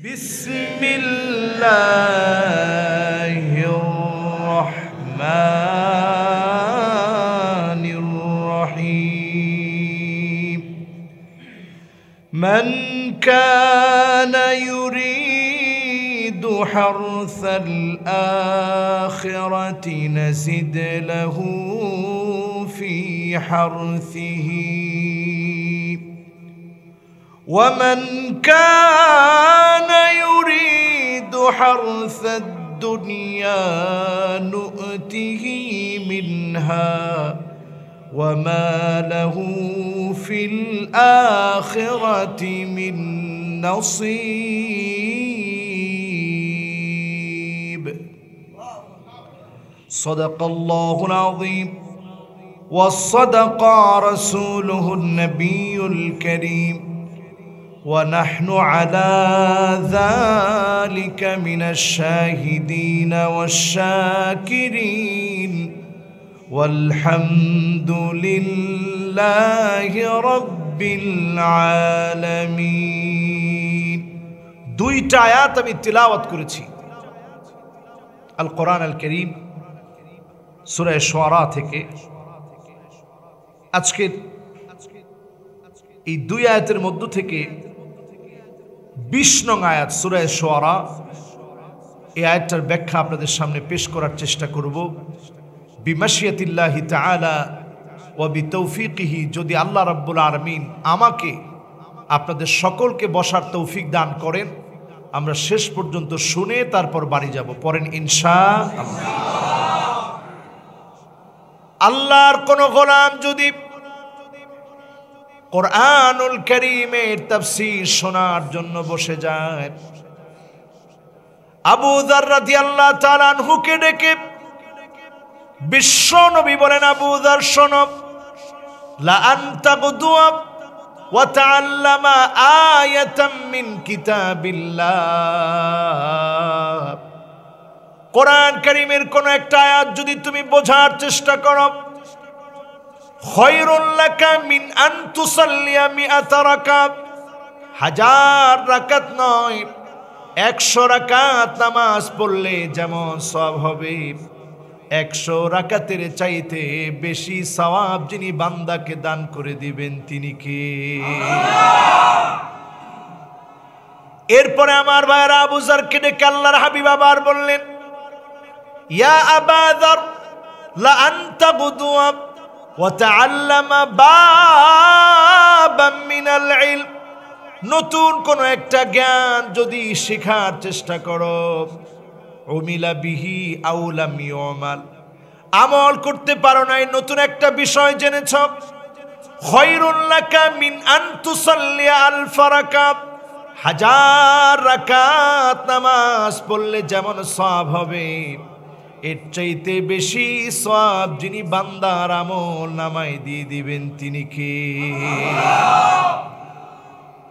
বিসমিল্লাহির রহমানির রহিম। মান কানা ইউরিদু হারসাল আখিরাতি নাজিদ লাহু ফি হারসিহি ومن كان يريد حرث الدنيا نؤته منها وما له في الآخرة من نصيب. صدق الله العظيم وصدق رسوله النبي الكريم ونحن على ذلك من الشاهدين والشاكرين والحمد لله رب العالمين. দুইটা আয়াত আমি তিলাওয়াত করেছি আল কোরআন আল কারীম সূরা শুআরা থেকে। আজকে এই দুই আয়াতের মধ্য থেকে 20 নং আয়াত সূরা শুআরা, এই আয়াতটার ব্যাখ্যা আপনাদের সামনে পেশ করার চেষ্টা করব বিমাশিয়াতিল্লাহি তাআলা ওয়া বিতৌফিকিহি। যদি আল্লাহ রাব্বুল আলামিন আমাকে আপনাদের সকলকে বসার তৌফিক দান করেন, আমরা শেষ পর্যন্ত শুনে তারপর বাড়ি যাব। পড়েন ইনশাআল্লাহ। আল্লাহর কোন গোলাম যদি কোরআনুল কারীমের তাফসীর শোনার জন্য বসে যায়, আবু যার রাদিয়াল্লাহু তাআলা আনহুকে ডেকে বিশ্ব নবী বলেন, আবু যার শোনো, লা আনতা গুদুয়া ওয়া তাআল্লামা আয়াতাম মিন কিতাবিল্লাহ। কোরআন কারীমের কোন একটা আয়াত যদি তুমি বোঝার চেষ্টা করো, খায়রুল লাকা মিন আন তুসাল্লিয়া মিআত রাকাত, 1000 রাকাত নয় 100 রাকাত নামাজ পড়লে যেমন সওয়াব হবে, 100 রাকাতের চাইতে বেশি সওয়াব যিনি বান্দাকে দান করে দিবেন তিনি কে? এরপরে আমার ভাইরা আবু যারকে ডেকে আল্লাহর হাবিব আবার বললেন, ইয়া আবা যার লা আনতা গুদুয়া ওয়াতাআল্লামা বাবাম মিনাল ইলম। নতুন কোন একটা জ্ঞান যদি শেখার চেষ্টা করো, উমিলা বিহি আও লাম ইউমাল, আমল করতে পারো নাই, নতুন একটা বিষয় জেনেছ, খায়রুল লাকা মিন আন তুসাল্লিয়া আলফ রাকাত, 1000 রাকাত নামাজ পড়লে যেমন সওয়াব হবে, এর চাইতে বেশি সওয়াব যিনি বান্দার আমল নামায় দিয়ে দিবেন তিনি কে?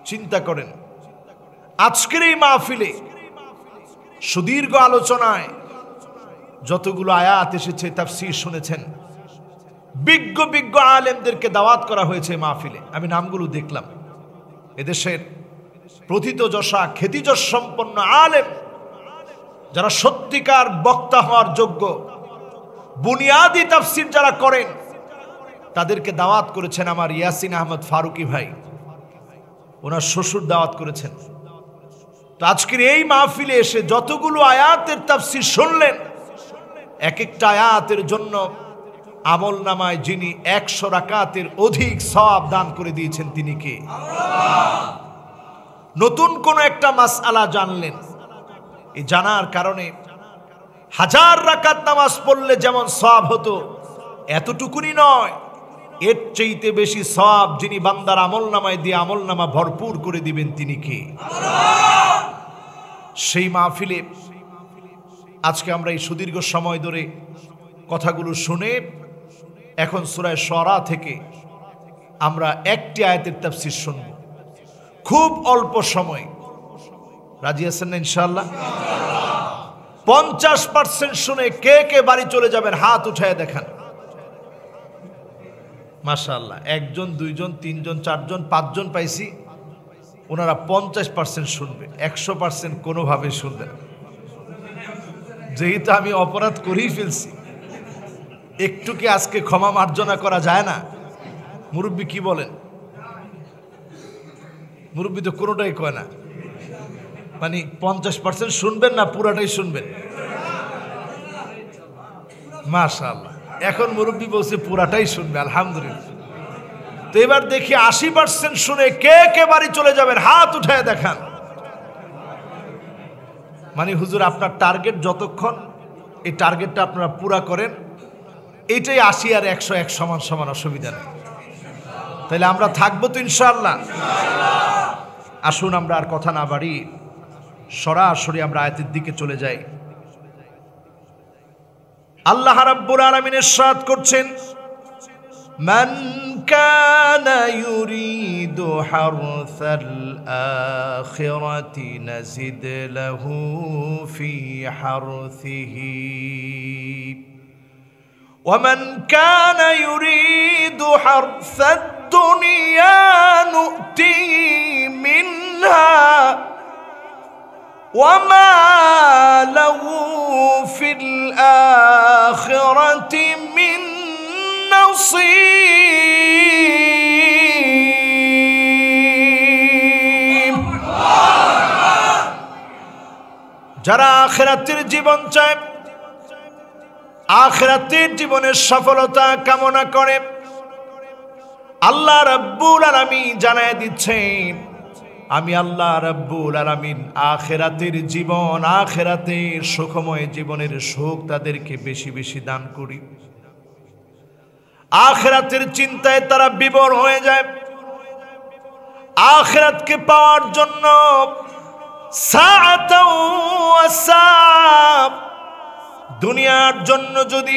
চিন্তা করেন, আজকের এই মাহফিলে সুদীর্ঘ আলোচনায় যতগুলো আয়াত এসেছে, তাফসীর শুনেছেন, বিজ্ঞ বিজ্ঞ আলেমদেরকে দাওয়াত করা হয়েছে মাহফিলে। আমি নামগুলো দেখলাম, এদেশের প্রথিতযশা খ্যাতিযশ সম্পন্ন আলেম যারা সত্যিকার বক্তা হওয়ার যোগ্য, বুনিয়াদি তাফসীর যারা করেন, তাদেরকে দাওয়াত করেছেন। আমার ইয়াসিন আহমদ ফারুকি ভাই, ওনার শ্বশুর দাওয়াত করেছেন। তো আজকের এই মাহফিলে এসে যতগুলো আয়াতের তাফসীর শুনলেন, এক একটা আয়াতের জন্য আমল নামায় যিনি 100 রাকাতের অধিক সওয়াব দান করে দিয়েছেন তিনি কে? নতুন কোন একটা মাসআলা জানলেন, এই জানার কারণে 1000 রাকাত নামাজ পড়লে যেমন সওয়াব হতো, এতটুকুনি নয়, এর চাইতে বেশি সওয়াব যিনি বান্দার আমল নামায় দিয়ে আমল নামা ভরপুর করে দিবেন তিনি কে? সেই মাহফিলে আজকে আমরা এই সুদীর্ঘ সময় ধরে কথাগুলো শুনে এখন সূরা শুআরা থেকে আমরা একটি আয়াতের তাফসীর শুনব, খুব অল্প সময়। রাজি আছেন না ইনশাআল্লাহ? 50% শুনে কে কে বাড়ি চলে যাবেন হাত উঠায় দেখান। মাশাআল্লাহ, 1 জন 2 জন 3 জন 4 জন 5 জন পাইছি, ওনারা 50% শুনবে, 100% কোনোভাবে শুনবে না। যেহেতু আমি অপরাধ করেই ফেলছি, একটু কি আজকে ক্ষমা মার্জনা করা যায় না? মুরব্বী কি বলেন? মুরব্বী তো কোনোটাই কয় না। মানে 50% শুনবেন না পুরাটাই শুনবেন? মাশাআল্লাহ, এখন মুরব্বী বলছে পুরাটাই শুনবে, আলহামদুলিল্লাহ। তো এবার দেখি 80% শুনে কে কে বাড়ি চলে যাবেন, হাত উঠায় দেখান। মানে হুজুর আপনার টার্গেট যতক্ষণ, এই টার্গেটটা আপনারা পুরা করেন, এইটাই 80 আর 100 এক সমান সমান, অসুবিধা নেই। তাহলে আমরা থাকবো তো ইনশাআল্লাহ। আসুন আমরা আর কথা না বাড়ি, সরাসরি আমরা আয়াতের দিকে চলে যাই। আল্লাহ রাব্বুল আলামিন ইরশাদ করছেন, মান কানা ইউরিদু হারসাল আখিরাতি নাজিদ লাহু ফি হারসিহি ওয়া মান কানা ইউরিদু হারসাদ দুনিয়া নু'তিহি মিনহা وما له في الآخرة من نصيب। যারা আখিরাতের জীবন চায়, আখিরাতের জীবনের সফলতা কামনা করে, আল্লাহ রাব্বুল আলামিন জানায় দিচ্ছেন, আমি আল্লাহ রাব্বুল আলামিন আখিরাতের জীবন, আখিরাতের সুখময় জীবনের সুখ তাদেরকে বেশি বেশি দান করি। আখিরাতের চিন্তায় তারা বিভোর হয়ে যায়। আখিরাতকে পাওয়ার জন্য সাআতাও ওয়া সাব, দুনিয়ার জন্য যদি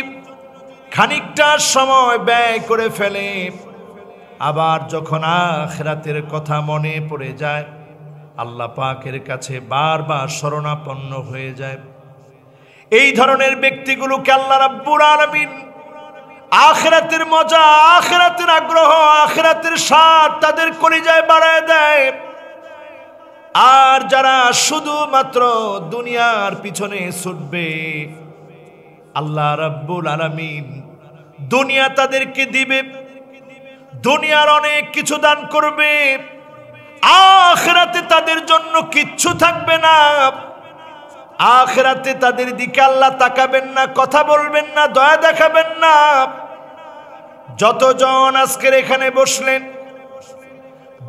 খানিকটা সময় ব্যয় করে ফেলে, আবার যখন আখিরাতের কথা মনে পড়ে যায়, আল্লাহ পাকের কাছে বারবার শরণাপন্ন হয়ে যায়। এই ধরনের ব্যক্তিগুলোকে আল্লাহ রাব্বুল আলামিন আখিরাতের মজা, আখিরাতের আগ্রহ, আখিরাতের স্বাদ তাদের কলিজায় বাড়ায় দেয়। আর যারা শুধুমাত্র দুনিয়ার পিছনে ছুটবে, আল্লাহ রাব্বুল আলামিন দুনিয়া তাদেরকে দিবে, দুনিয়ার অনেক কিছু দান করবে, আখিরাতে তাদের জন্য কিচ্ছু থাকবে না। আখিরাতে তাদের দিকে আল্লাহ তাকাবেন না, কথা বলবেন না, দয়া দেখাবেন না। যতজন আজকের এখানে বসলেন,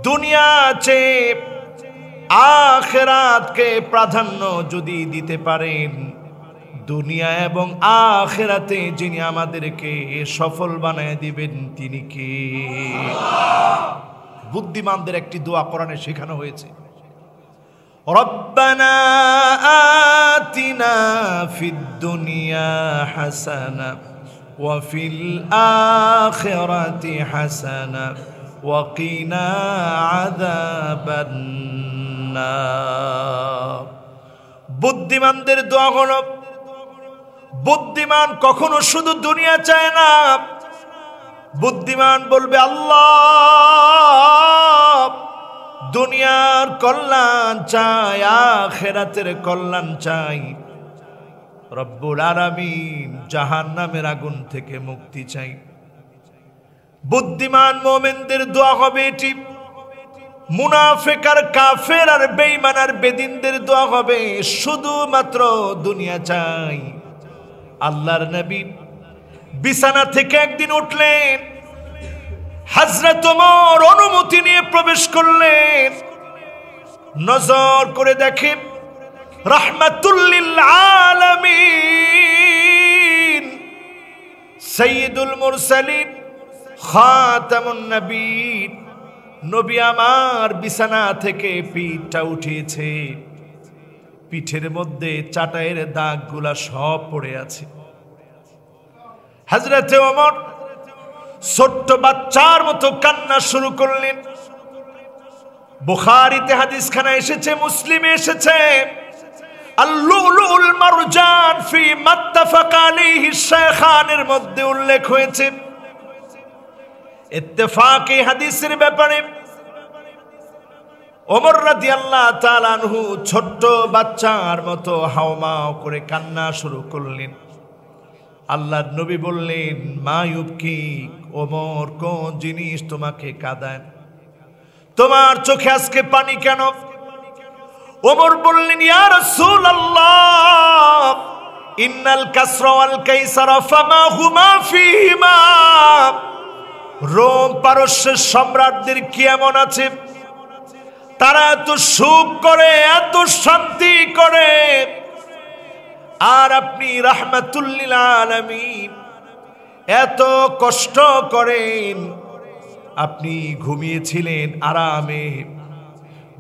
দুনিয়া চেয়ে আখিরাতকে প্রাধান্য যদি দিতে পারেন, দুনিয়া এবং আখিরাতে যিনি আমাদেরকে সফল বানায় দিবেন তিনি কে? বুদ্ধিমানদের একটি দোয়া কোরআনে শেখানো হয়েছে, রব্বানা আতিনা ফিদ দুনিয়া হাসানা ওয়া ফিল আখিরাতি হাসানা ওয়া কিনা আযাবান নার। বুদ্ধিমানদের দোয়া হলো, বুদ্ধিমান কখনো শুধু দুনিয়া চায় না, বুদ্ধিমান বলবে আল্লাহ দুনিয়ার কল্যাণ চাই, আখিরাতের কল্যাণ চাই, রব্বুল আলামিন জাহান্নামের আগুন থেকে মুক্তি চাই। বুদ্ধিমান মুমিনদের দোয়া হবে এটি। মুনাফিক আর কাফের আর বেঈমান আর বেদিনদের দোয়া হবে শুধুমাত্র দুনিয়া চাই। আল্লাহর নবী বিছানা থেকে একদিন উঠলেন, হযরত ওমর অনুমতি নিয়ে প্রবেশ করলেন, নজর করে দেখে রাহমাতুল লিল আলামিন সাইয়্যিদুল মুরসালিন খাতামুন নবীন, নবী আমার বিছানা থেকে পিঠটা উঠিয়েছে, পিঠের মধ্যে চাটাইয়ের দাগগুলা সব পড়ে আছে। হযরত ওমর ছোট্ট বাচ্চার মতো কান্না শুরু করলেন। বুখারীতে হাদিসখানা এসেছে, মুসলিমে এসেছে, আল-লুলুল মারজান ফি মাত্তাফাকা আলাইহি শাইখানের মধ্যে উল্লেখ হয়েছে। ইত্তেফাক এই হাদিসের ব্যাপারে ওমর রাদিয়াল্লাহু তাআলা আনহু ছোট্ট বাচ্চার মতো হাওমাও করে কান্না শুরু করলেন। আল্লাহর নবী বললেন, মা ইউবকি, ওমর কোন জিনিস তোমাকে কাঁদায়? তোমার চোখে আজকে পানি কেন? ওমর বললেন, ইয়া রাসূলুল্লাহ, ইন্নাল কাসরা ওয়াল কাইসারা ফামা হুমা ফিহিমা। রোম পারস্যের সম্রাটদের কি এমন আছে তারা এত সুখ করে, এত শান্তি করে, আর আপনি রাহমাতুল লিল আলামিন এত কষ্ট করেন? আপনি ঘুমিয়েছিলেন আরামে,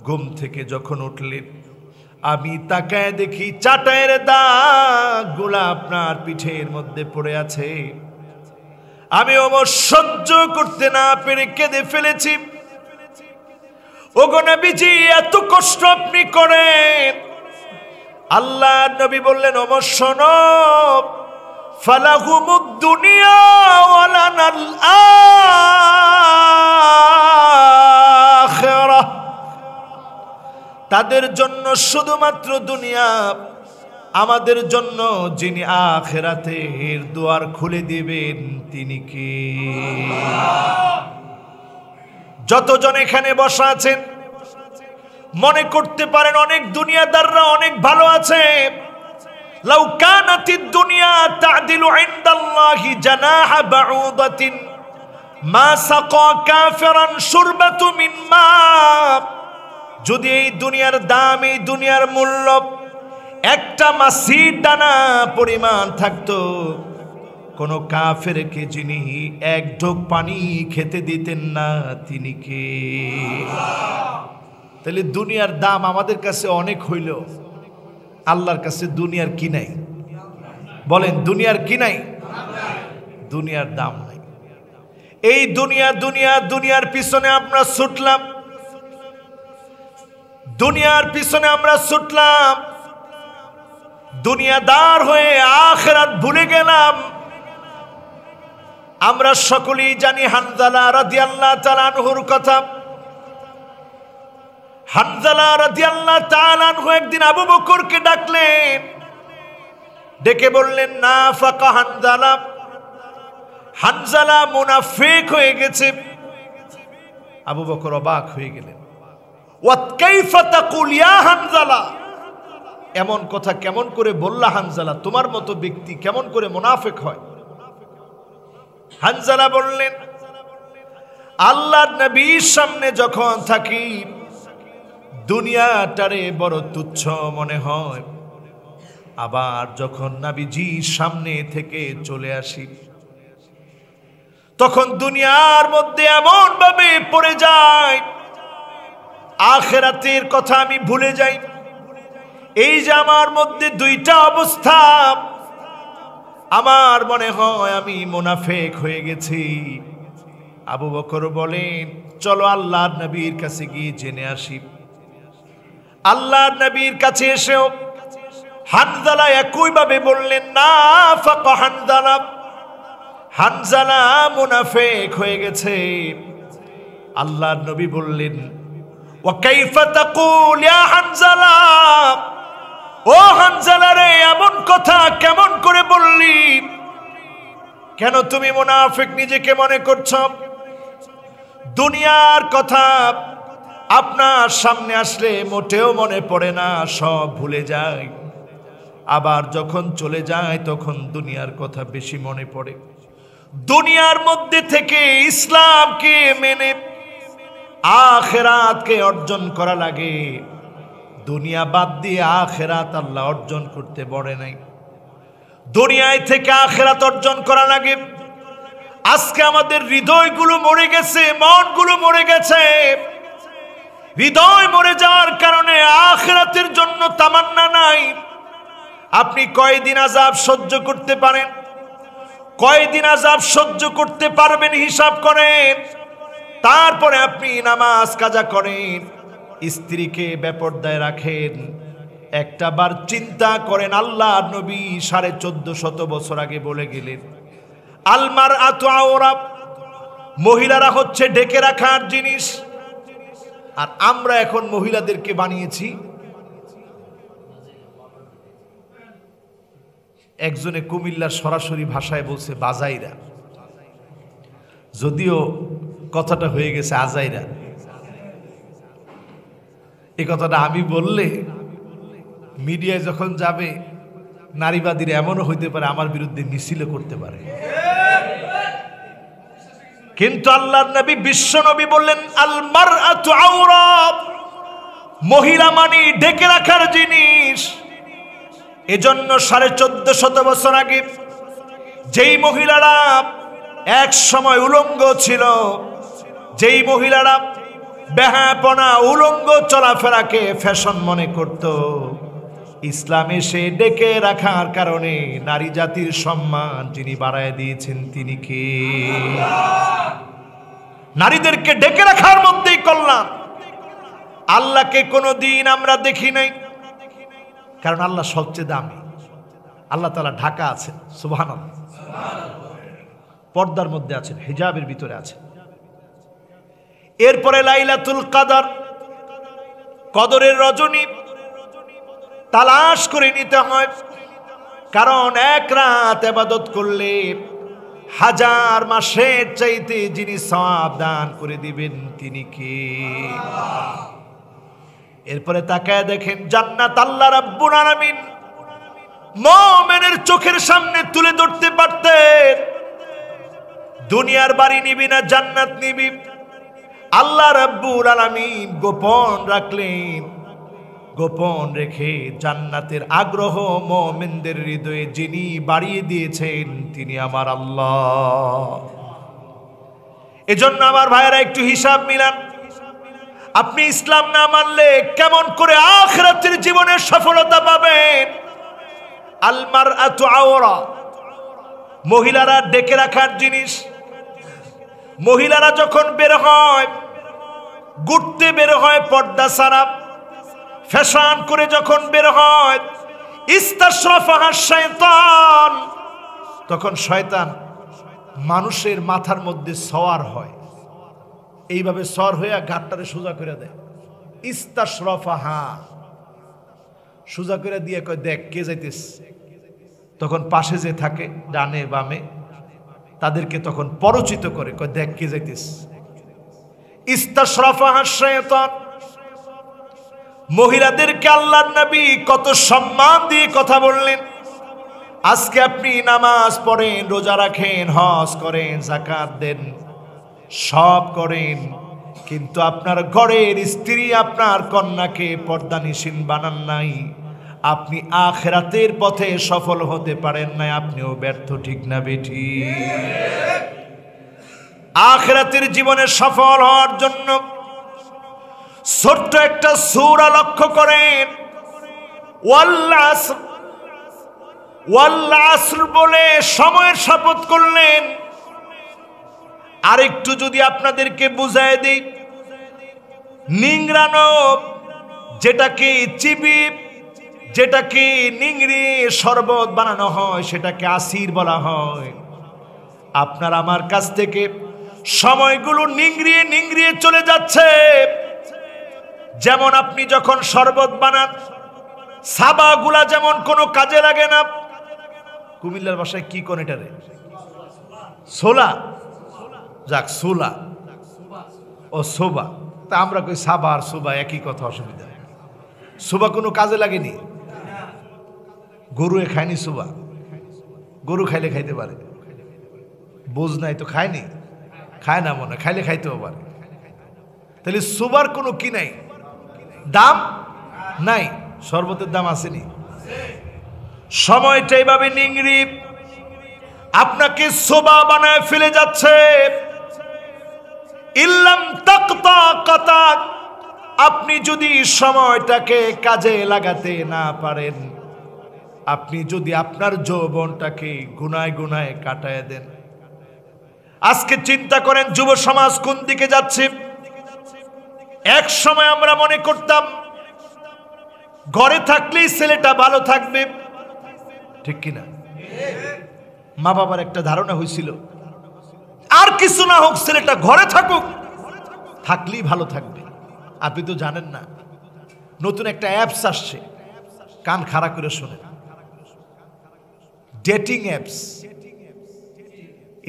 ঘুম থেকে যখন উঠলেন আমি তাকায় দেখি চাটাইয়ের দাগগুলো আপনার পিঠের মধ্যে পড়ে আছে। আমি ওমর সহ্য করতে না পেরে কেঁদে ফেলেছি। ওগো নবীজি, এত কষ্ট আপনি করেন? আল্লাহ নবী বললেন, ওমর শোনো, ফালাহুমুদ দুনিয়া ওয়া লানাল আখিরাহ। তাদের জন্য শুধুমাত্র দুনিয়া, আমাদের জন্য যিনি আখিরাতের দুয়ার খুলে দিবেন তিনি কে? যতজন এখানে বসা আছেন মনে করতে পারেন অনেক দুনিয়াদাররা অনেক ভালো আছে। লাউ কানাতিদ দুনিয়া তা'দিলু ইনদাল্লাহি জানাহা বাউদাতিন মা সাকা কাফিরান শুরবাতু মিন মা। যদি এই দুনিয়ার দাম, এই দুনিয়ার মূল্য একটা মাছির দানা পরিমাণ থাকতো, কোন কাফেরকে যিনি এক ঢোক পানি খেতে দিতেন না তিনি কে? তাহলে দুনিয়ার দাম আমাদের কাছে অনেক হইল, আল্লাহর কাছে দুনিয়ার কি নাই? বলেন, দুনিয়ার কি নাই? দুনিয়ার দাম নাই। এই দুনিয়ার পিছনে আমরা ছুটলাম, দুনিয়ার পিছনে আমরা ছুটলাম, দুনিয়াদার হয়ে আখিরাত ভুলে গেলাম। আমরা সকলেই জানি হানজালা রাদিয়াল্লাহু তাআলা আনহুর কথা। হানজালা রাদিয়াল্লাহু তাআলা আনহু একদিন আবু বকরকে ডাকলেন, ডেকে বললেন, নাফাকা হানজালা, হানজালা মুনাফিক হয়ে গেছে। আবু বকর অবাক হয়ে গেলেন। ওয়া কাইফা তাকুল ইয়া হানজালা, এমন কথা কেমন করে বললা হানজালা? তোমার মতো ব্যক্তি কেমন করে মুনাফিক হয়? হানজালা বললেন, আল্লাহর নবীর সামনে যখন থাকি দুনিয়াটারে বড় তুচ্ছ মনে হয়, আবার যখন নবীজির সামনে থেকে চলে আসি তখন দুনিয়ার মধ্যে এমন ভাবে পড়ে যায় আখিরাতের কথা আমি ভুলে যাই। এই যে আমার মধ্যে দুইটা অবস্থা, আমার মনে হয় আমি মুনাফিক হয়ে গেছি। আবু বকর বলেন, চলো আল্লাহর নবীর কাছে গিয়ে জেনে আসি। আল্লাহর নবীর কাছে এসেও হানজালা একইভাবে বললেন, নাফাকা হানজালা, হানজালা মুনাফিক হয়ে গেছে। আল্লাহর নবী বললেন, ওয়া কাইফা তাকুল ইয়া হানজালা, ও হানজালা রে, এমন কথা কেমন করে বললি? কেন তুমি মুনাফিক নিজেকে মনে করছো? দুনিয়ার কথা আপনার সামনে আসলে মোটেও মনে পড়ে না, সব ভুলে যায়। আবার যখন চলে যায় তখন দুনিয়ার কথা বেশি মনে পড়ে। দুনিয়ার মধ্যে থেকে ইসলামকে মেনে আখিরাতকে অর্জন করা লাগে, দুনিয়া বাদ দিয়ে আখিরাত আল্লাহ অর্জন করতে বলে নাই। দুনিয়ায় থেকে আখিরাত অর্জন করা লাগে। আজকে আমাদের হৃদয়গুলো মরে গেছে, মনগুলো মরে গেছে। হৃদয় মরে যাওয়ার কারণে আখিরাতের জন্য তামান্না নাই। আপনি কয়দিন আযাব সহ্য করতে পারেন? কয়দিন আযাব সহ্য করতে পারবেন হিসাব করেন। তারপরে আপনি নামাজ কাজা করেন, স্ত্রীকে বেপরদায় রাখেন। একটা বার চিন্তা করেন, আল্লাহ নবী 1450 বছর আগে বলে গেলেন, আলমারআতু আওরা, মহিলারা হচ্ছে ঢেকে রাখার জিনিস। আর আমরা এখন মহিলাদেরকে বানিয়েছি, একজনে কুমিল্লার সরাসরি ভাষায় বলছে বাজাইরা, যদিও কথাটা হয়ে গেছে আজাইরা। এই কথাটা আমি বললে মিডিয়ায় যখন যাবে নারীবাদীরা এমনও হইতে পারে আমার বিরুদ্ধে মিছিলও করতে পারে। কিন্তু আল্লাহর নবী বিশ্ব নবী বললেন আল মারআতু আওরা, মহিলা মানে ঢেকে রাখার জিনিস। এজন্য 1450 বছর আগে যেই মহিলারা এক সময় উলঙ্গ ছিল, যেই মহিলারা বেহাপনা উলঙ্গ চলাফেরাকে ফ্যাশন মনে করত, ইসলামে সে ডেকে রাখার কারণে নারী জাতির সম্মান যিনি বাড়ায় দিয়েছেন তিনি কে? নারীদেরকে ডেকে রাখার মধ্যেই কল্যাণ। আল্লাহকে কোনোদিন আমরা দেখি নাই, কারণ আল্লাহ সবচেয়ে দামি। আল্লাহ তাআলা ঢাকা আছেন, সুবহানাল্লাহ, পর্দার মধ্যে আছেন, হিজাবের ভিতরে আছেন। এরপরে লাইলাতুল কদর, কদরের রজনী তালাশ করে নিতে হয়, কারণ এক রাত ইবাদত করলে 1000 মাসের চাইতে যিনি সওয়াব দান করে দিবেন তিনি কে? এরপরে তাকায় দেখেন জান্নাত আল্লাহ রাব্বুল আলামিন মুমিনের চোখের সামনে তুলে ধরতে পারতেন। দুনিয়ার বাড়ি নিবি না জান্নাত নিবি, আল্লাহ রাব্বুল আলামিন গোপন রাখলেন। গোপন রেখে জান্নাতের আগ্রহ মুমিনদের হৃদয়ে যিনি বাড়িয়ে দিয়েছেন তিনি আমার আল্লাহ। এজন্য আমার ভাইয়েরা একটু হিসাব মিলান। আপনি ইসলাম না মানলে কেমন করে আখিরাতের জীবনের সফলতা পাবেন? আল মারআতু আওরা, মহিলারা ডেকে রাখার জিনিস। মহিলারা যখন বের হয়, ঘুরতে বের হয় পর্দা ছাড়া, ফ্যাশন করে যখন বের হয়, ইস্তাশরাফাহা শায়তান, তখন শয়তান মানুষের মাথার মধ্যে সওয়ার হয়। এইভাবে সওয়ার হয়ে গাঁটটারে সোজা করে দেয়। ইস্তাশরাফাহা, সোজা করে দিয়ে কয় দেখ কে যাইতেছ। তখন পাশে যে থাকে ডানে বামে তাদেরকে তখন পরিচিত করে, কয় দেখ কে যাইতেছ। ইস্তাশরাফাহা শায়তান। মহিলাদেরকে আল্লাহর নবী কত সম্মান দিয়ে কথা বললেন। আজকে আপনি নামাজ পড়েন, রোজা রাখেন, হজ করেন, যাকাত দেন, সব করেন, কিন্তু আপনার ঘরের স্ত্রী আপনার কন্যাকে পর্দানিশীন বানান নাই। আপনি আখিরাতের পথে সফল হতে পারেন নাই, আপনিও ব্যর্থ, ঠিক না বেঠি? আখিরাতের জীবনে সফল হওয়ার জন্য ছোট্ট একটা সূরা লক্ষ্য করেন। ওয়াল আসর বলে সময়ের শপথ করলেন। আরেকটু যদি আপনাদেরকে বুঝায় দিই, নিংড়ানো যেটাকে চিবি, যেটাকে নিংড়ে শরবত বানানো হয় সেটাকে আসির বলা হয়। আপনার আমার কাছ থেকে সময়গুলো নিংড়িয়ে নিংড়িয়ে চলে যাচ্ছে। যেমন আপনি যখন শরবত বানান, সাবাগুলা যেমন কোনো কাজে লাগে না। কুমিল্লার ভাষায় কি কোন এটারে? সোলা, যাক সোলা ও সোবা, তা আমরা কই সাবা আর সোবা একই কথা, অসুবিধা। সোবা কোনো কাজে লাগেনি। গরু খায়নি সোবা, গরু খাইলে খাইতে পারে, বোঝ নাই তো খায়নি, খায় না মনে, খাইলে খাইতেও পারে। তাহলে সোবার কোনো কি নাই, দাম নাই। শরবতের দাম আসেনি। সময়টা এইভাবে নিংড়ি আপনাকে সোবা বানায় ফেলে যাচ্ছে। ইল্লাম তাকতা কাতাক, আপনি যদি সময়টাকে কাজে লাগাতে না পারেন, আপনি যদি আপনার যৌবনটাকে গুনায় গুনায় কাটায় দেন। আজকে চিন্তা করেন যুব সমাজ কোন দিকে যাচ্ছে। এক সময় আমরা মনে করতাম ঘরে থাকলেই ছেলেটা ভালো থাকবে, ঠিক কিনা? মা বাবার একটা ধারণা হয়েছিল আর কিছু না হোক ছেলেটা ঘরে থাকুক, থাকলেই ভালো থাকবে। আপনি তো জানেন না, নতুন একটা অ্যাপস আসছে, কান খাড়া করে শোনেন। Dating apps.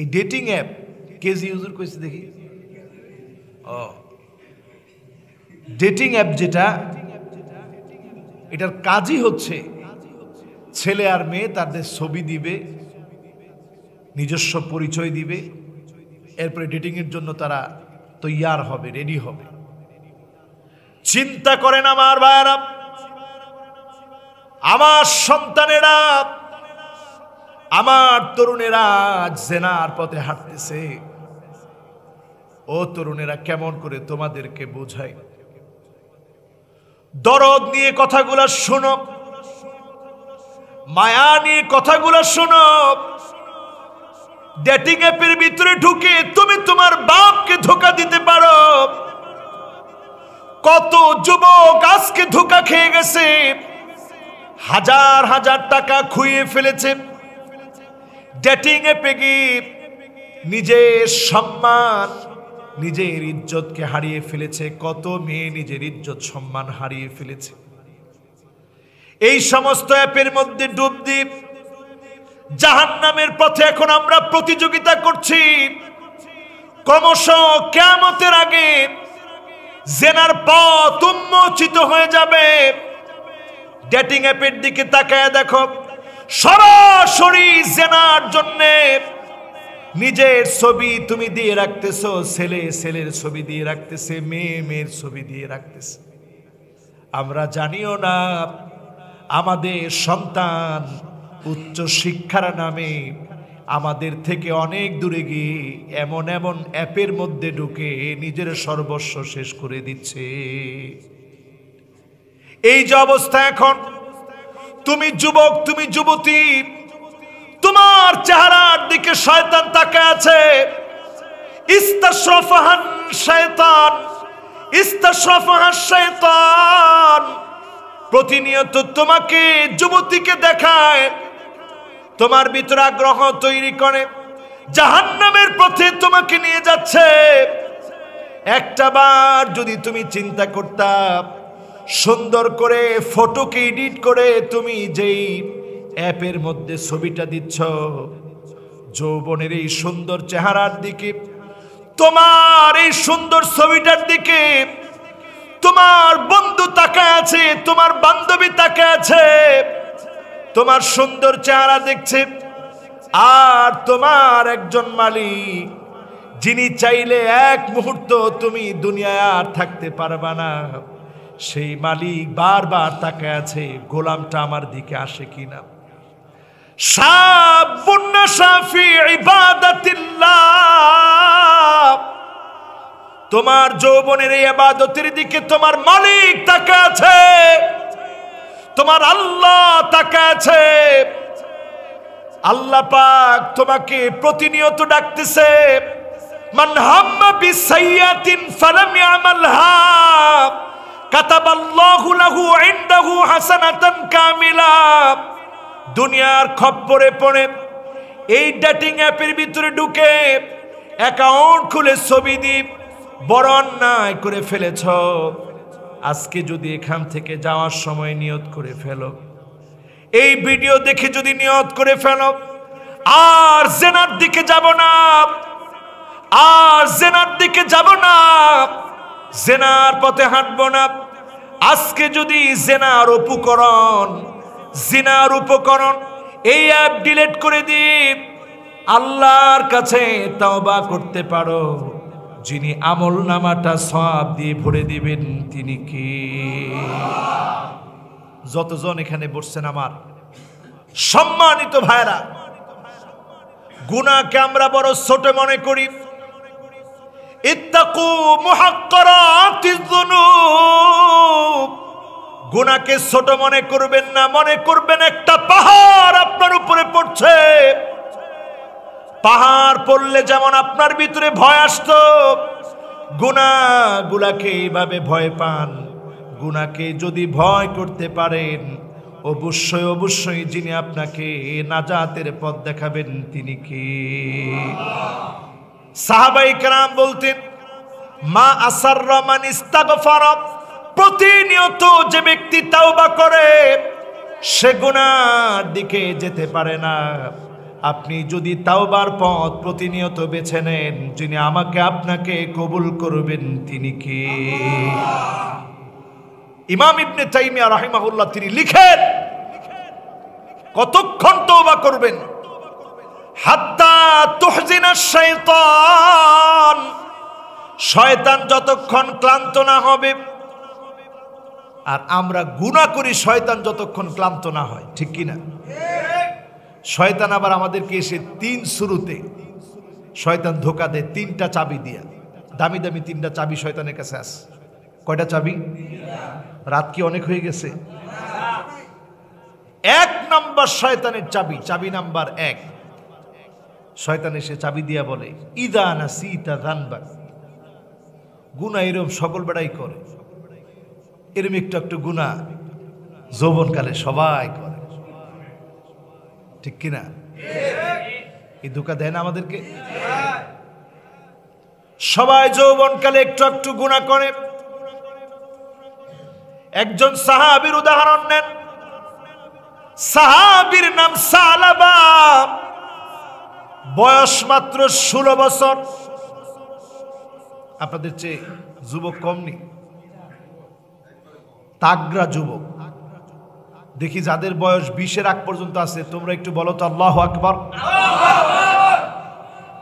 এই ডেটিং অ্যাপ কেজি ইউজার কইছে দেখি। ও ডেটিং অ্যাপ যেটা, এটার কাজই হচ্ছে ছেলে আর মেয়ে তাদের ছবি দিবে, নিজস্ব পরিচয় দিবে, এরপরে ডেটিং এর জন্য তারা তৈয়ার হবে, রেডি হবে। চিন্তা করেন আমার ভাইয়েরা, আমার সন্তানেরা, আমার তরুণেরা জেনার পথে হাঁটতেছে। ও তরুণেরা, কেমন করে তোমাদেরকে বোঝাই? দরদ নিয়ে কথাগুলো শোনো, মায়া নিয়ে কথাগুলো শোনো। ডেটিং অ্যাপের ভিতরে ঢুকে তুমি তোমার বাপকে ধোঁকা দিতে পারো। কত যুবক আজকে ধোঁকা খেয়ে গেছে, হাজার হাজার টাকা খুইয়ে ফেলেছে ডেটিং অ্যাপে গিয়ে। নিজের সম্মান, নিজের ইজ্জতকে হারিয়ে ফেলেছে। কত মেয়ে নিজের ইজ্জত সম্মান হারিয়ে ফেলেছে এই সমস্ত অ্যাপের মধ্যে ডুব দিয়ে। জাহান্নামের পথে এখন আমরা প্রতিযোগিতা করছি। ক্রমশ কিয়ামতের আগে জেনার পথ উন্মোচিত হয়ে যাবে। ডেটিং অ্যাপের দিকে তাকায় দেখো, সরাসরি জেনার জন্যে নিজের ছবি তুমি দিয়ে রাখতেছো, ছেলে ছেলের ছবি দিয়ে রাখতেছে, মেয়ে মেয়ের ছবি দিয়ে রাখতেছে। আমরা জানিও না আমাদের সন্তান উচ্চ শিক্ষার নামে আমাদের থেকে অনেক দূরে গিয়ে এমন এমন অ্যাপের মধ্যে ঢুকে নিজের সর্বস্ব শেষ করে দিচ্ছে। এই যে অবস্থা এখন, তুমি যুবক, তুমি যুবতী, তোমার চেহারার দিকে শয়তান তাকায় আছে। ইস্তাশরাফাহান শয়তান, ইস্তাশরাফাহান শয়তান। প্রতিনিয়ত তোমাকে যুবতীকে দেখায়, তোমার ভিতরে আগ্রহ তৈরি করে, জাহান্নামের পথে তোমাকে নিয়ে যাচ্ছে। একটা বার যদি তুমি চিন্তা করতা, সুন্দর করে ফটোকে এডিট করে তুমি যেই অ্যাপের মধ্যে ছবিটা দিচ্ছ, যৌবনের এই সুন্দর চেহারার দিকে, তোমার এই সুন্দর ছবিটার দিকে তোমার বন্ধু তাকায় আছে, তোমার বান্ধবী তাকায় আছে, তোমার সুন্দর চেহারা দেখছে। আর তোমার একজন মালিক, যিনি চাইলে এক মুহূর্ত তুমি দুনিয়ায় আর থাকতে পারবা না, সেই মালিক বারবার তাকায় আছে গোলামটা আমার দিকে আসে কিনা। শাবুন নাশা ফি ইবাদাতিল্লাহ, তোমার যৌবনের এই ইবাদতের দিকে তোমার মালিক তাকায় আছে, তোমার আল্লাহ তাকায় আছে। আল্লাহ পাক তোমাকে প্রতিনিয়ত ডাকতেছে, মান হাম্মা বিসাইয়াতিন ফালাম ইয়ামালহা কাতাবাল্লাহু লাহু ইনদাহু হাসানাতান কামিলা। দুনিয়ার খপ্পরে পড়ে এই ডেটিং অ্যাপের ভিতরে ঢুকে অ্যাকাউন্ট খুলে ছবি দিয়ে বড় অন্যায় করে ফেলেছ। আজকে যদি এখান থেকে যাওয়ার সময় নিয়ত করে ফেলো, এই ভিডিও দেখে যদি নিয়ত করে ফেলো, আর জেনার দিকে যাব না, আর জেনার দিকে যাব না, জেনার পথে হাঁটবো না। আজকে যদি জেনার উপকরণ, জিনার উপকরণ এই অ্যাপ ডিলিট করে দিয়ে আল্লাহর কাছে তওবা করতে পারো, যিনি আমল নামাটা সওয়াব দিয়ে ভরে দিবেন তিনি কে? যতজন এখানে বসছেন আমার সম্মানিত ভাইরা, গুনাহকে আমরা বড় ছোট মনে করি। ইত্তাকু মুহাক্কারাতিজ যুনুব, গুনাহকে ছোট মনে করবেন না, মনে করবেন একটা পাহাড় আপনার উপরে পড়ছে। পাহাড় পড়লে যেমন আপনার ভিতরে ভয় আসতো, গুনাহগুলাকে এইভাবে ভয় পান। গুনাহকে যদি ভয় করতে পারেন, অবশ্যই অবশ্যই যিনি আপনাকে নাজাতের পথ দেখাবেন তিনি কে? সাহাবায়ে কেরাম বলতেন, মা আসাররা মান ইস্তাগফারা, প্রতিনিয়ত যে ব্যক্তি তাওবা করে সে গুনার দিকে যেতে পারে না। আপনি যদি তাওবার পথ প্রতিনিয়ত বেছে নেন, যিনি আমাকে আপনাকে কবুল করবেন তিনি কে? ইমাম ইবনে তাইমিয়া রাহিমাহুল্লাহ তিনি লিখেন, কতক্ষণ তওবা করবেন? হাত্তা তুহজিনা শাইতান, শয়তান যতক্ষণ ক্লান্ত না হবে। আর আমরা গুনাহ করি শয়তান যতক্ষণ ক্লান্ত না হয়, ঠিক কি না? শয়তান আবার আমাদেরকে এসে তিন শুরুতে শয়তান ধোকা দেয় তিনটা চাবি দিয়া। দামি দামি তিনটা চাবি শয়তানের কাছে আছে। কয়টা চাবি? রাত কি অনেক হয়ে গেছে? এক নাম্বার শয়তানের চাবি, চাবি নাম্বার এক, শয়তান এসে চাবি দিয়া বলে ইদা নাসিতা যানবা, গুনাহ এরম সকল বেড়াই করে, এরম একটু একটু গুনাহ যৌবনকালে সবাই করে, ঠিক কিনা? এই ধোঁকা দেয় না আমাদেরকে? সবাই যৌবনকালে একটু একটু গুনাহ করে। একজন সাহাবীর উদাহরণ নেন, সাহাবীর নাম সালাবা, বয়স মাত্র 16 বছর। আপনাদের চেয়ে যুবক কম নেই, তাগড়া যুবক। দেখি যাদের বয়স 20-এর আগ পর্যন্ত আছে, তোমরা একটু বলো তো আল্লাহু আকবার।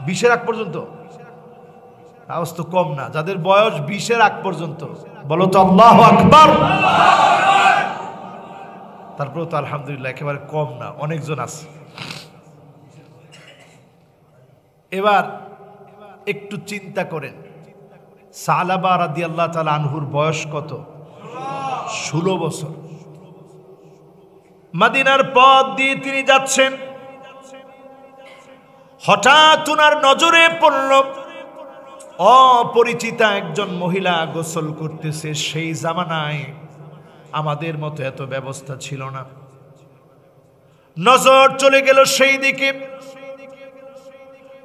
20-এর আগ পর্যন্ত আওয়াজ তো কম না। যাদের বয়স 20-এর আগ পর্যন্ত বলো তো আল্লাহু আকবার। তারপরে তো আলহামদুলিল্লাহ একেবারে কম না, অনেকজন আছে। এবার একটু চিন্তা করেন, সালাবা রাদিয়াল্লাহু তাআলা আনহুর বয়স কত? 16 বছর। মদিনার পথ দিয়ে তিনি যাচ্ছেন, হঠাৎ উনার নজরে পড়ল অপরিচিতা একজন মহিলা গোসল করতেছে। সেই জামানায় আমাদের মতো এত ব্যবস্থা ছিল না। নজর চলে গেল সেই দিকে,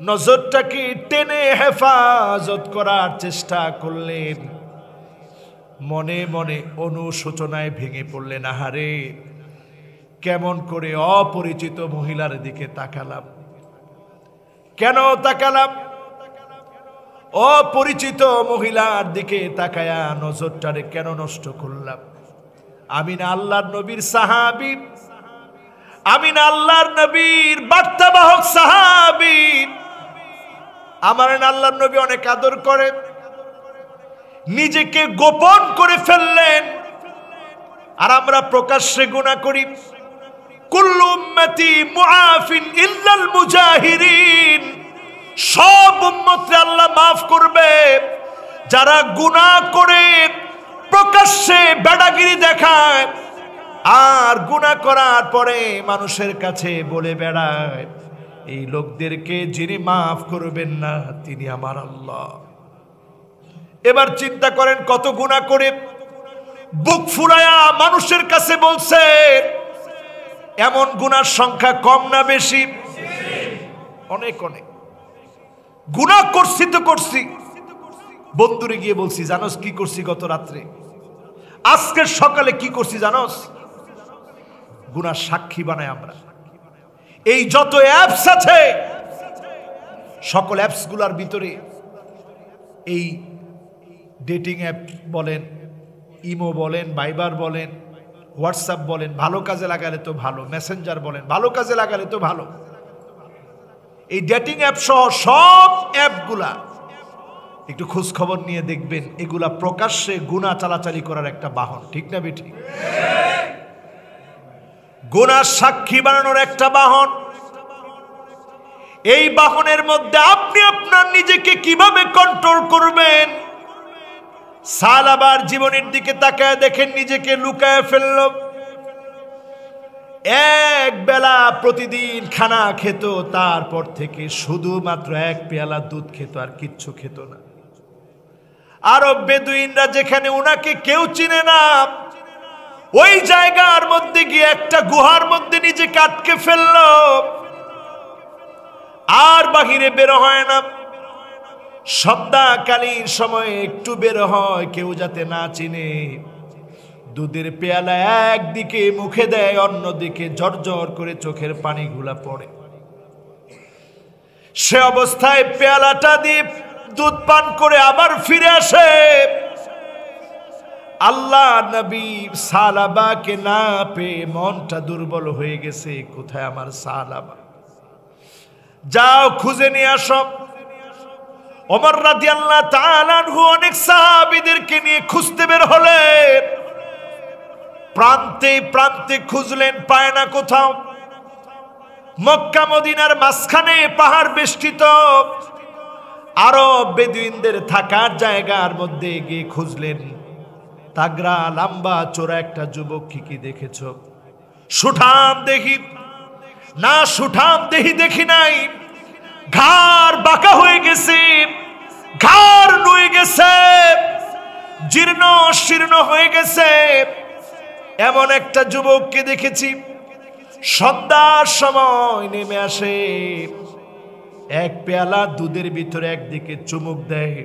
নজরটাকে টেনে হেফাজত করার চেষ্টা করলেন। মনে মনে অনুশোচনায় ভেঙে পড়লেন, আহারে কেমন করে অপরিচিত মহিলার দিকে তাকালাম, কেন তাকালাম? অপরিচিত মহিলার দিকে তাকায়া নজরটারে কেন নষ্ট করলাম? আমি না আল্লাহর নবীর সাহাবী, আমি না আল্লাহর নবীর বার্তাবাহক সাহাবী, আমার না আল্লাহর নবী অনেক আদর করে। নিজেকে গোপন করে ফেললেন, আর আমরা প্রকাশ্যে গুনাহ করি। কুল্লু উম্মতি মুআফিন ইল্লাল মুজাহিরিন, সব উম্মতকে আল্লাহ মাফ করবে, যারা গুনাহ করে প্রকাশ্যে বেড়াগিরি দেখায় আর গুনাহ করার পরে মানুষের কাছে বলে বেড়ায়, এই লোকদেরকে যিনি মাফ করবেন না তিনি আমার আল্লাহ। এবার চিন্তা করেন, কত গুনাহ করে বুক ফুলায়া মানুষের কাছে বলছে, এমন গুনার সংখ্যা কম না বেশি? অনেক অনেক গুনাহ করছি তো করছি। বন্ধুরে গিয়ে বলছি, জানোস কি করছি গত রাত্রে, আজকের সকালে কি করছি জানোস? গুনার সাক্ষী বানায় আমরা। এই যত অ্যাপস আছে, সকল অ্যাপস গুলার ভিতরে এই ডেটিং অ্যাপ বলেন, ইমো বলেন, ভাইবার বলেন, হোয়াটসঅ্যাপ বলেন, ভালো কাজে লাগালে তো ভালো, মেসেঞ্জার বলেন, ভালো কাজে লাগালে তো ভালো। এই ডেটিং অ্যাপ সহ সব অ্যাপগুলা একটু খোঁজ খবর নিয়ে দেখবেন, এগুলা প্রকাশ্যে গুনাহ চালাচালি করার একটা বাহন, ঠিক না বেঠিক? গুনার সাক্ষী বানানোর একটা বাহন। এই বাহনের মধ্যে আপনি আপনার নিজেকে কিভাবে কন্ট্রোল করবেন? সালাবার জীবনের দিকে তাকায় দেখেন, নিজেকে লুকায় ফেলল। এক বেলা প্রতিদিন খানা খেত, তারপর থেকে শুধুমাত্র এক পেয়ালা দুধ খেত, আর কিচ্ছু খেত না। আরব বেদুইনরা যেখানে উনাকে কেউ চিনে না, ওই জায়গার মধ্যে গিয়ে একটা গুহার মধ্যে নিজেকে আটকে ফেলল, আর বাহিরে বের হয় না। সন্ধ্যাকালীন সময়ে একটু বের হয়, কেউ যাতে না চিনে। দুধের পেয়ালা একদিকে মুখে দেয়, অন্যদিকে ঝরঝর করে চোখের পানিগুলা পড়ে। সে অবস্থায় পেয়ালাটা দিয়ে দুধ পান করে আবার ফিরে আসে। আল্লাহ নবী সালাবাকে না পেয়ে মনটা দুর্বল হয়ে গেছে, কোথায় আমার সালাবা, যাও খুঁজে নিয়ে আসো। ওমর রাদিয়াল্লাহু তাআলা আনহু অনেক সাহাবীদেরকে নিয়ে খুঁজতে বের হলেন। প্রান্তে প্রান্তে খুঁজলেন, পায় না কোথাও। মক্কা মদিনার মাঝখানে পাহাড় বেষ্টিত আরব বেদুইনদের থাকার জায়গার মধ্যে গিয়ে খুঁজলেন। তাগড়া লম্বা চোরা একটা যুবক কি দেখেছ? সুঠাম দেখি না, সুঠাম দেখি নাই, ঘাড় বাঁকা হয়ে গেছে, ঘাড় নুয়ে গেছে, জীর্ণ শীর্ণ হয়ে গেছে, এমন একটা যুবককে দেখেছি। সন্ধ্যার সময় নেমে আসে, এক পেয়ালা দুধের ভিতরে একদিকে চুমুক দেয়,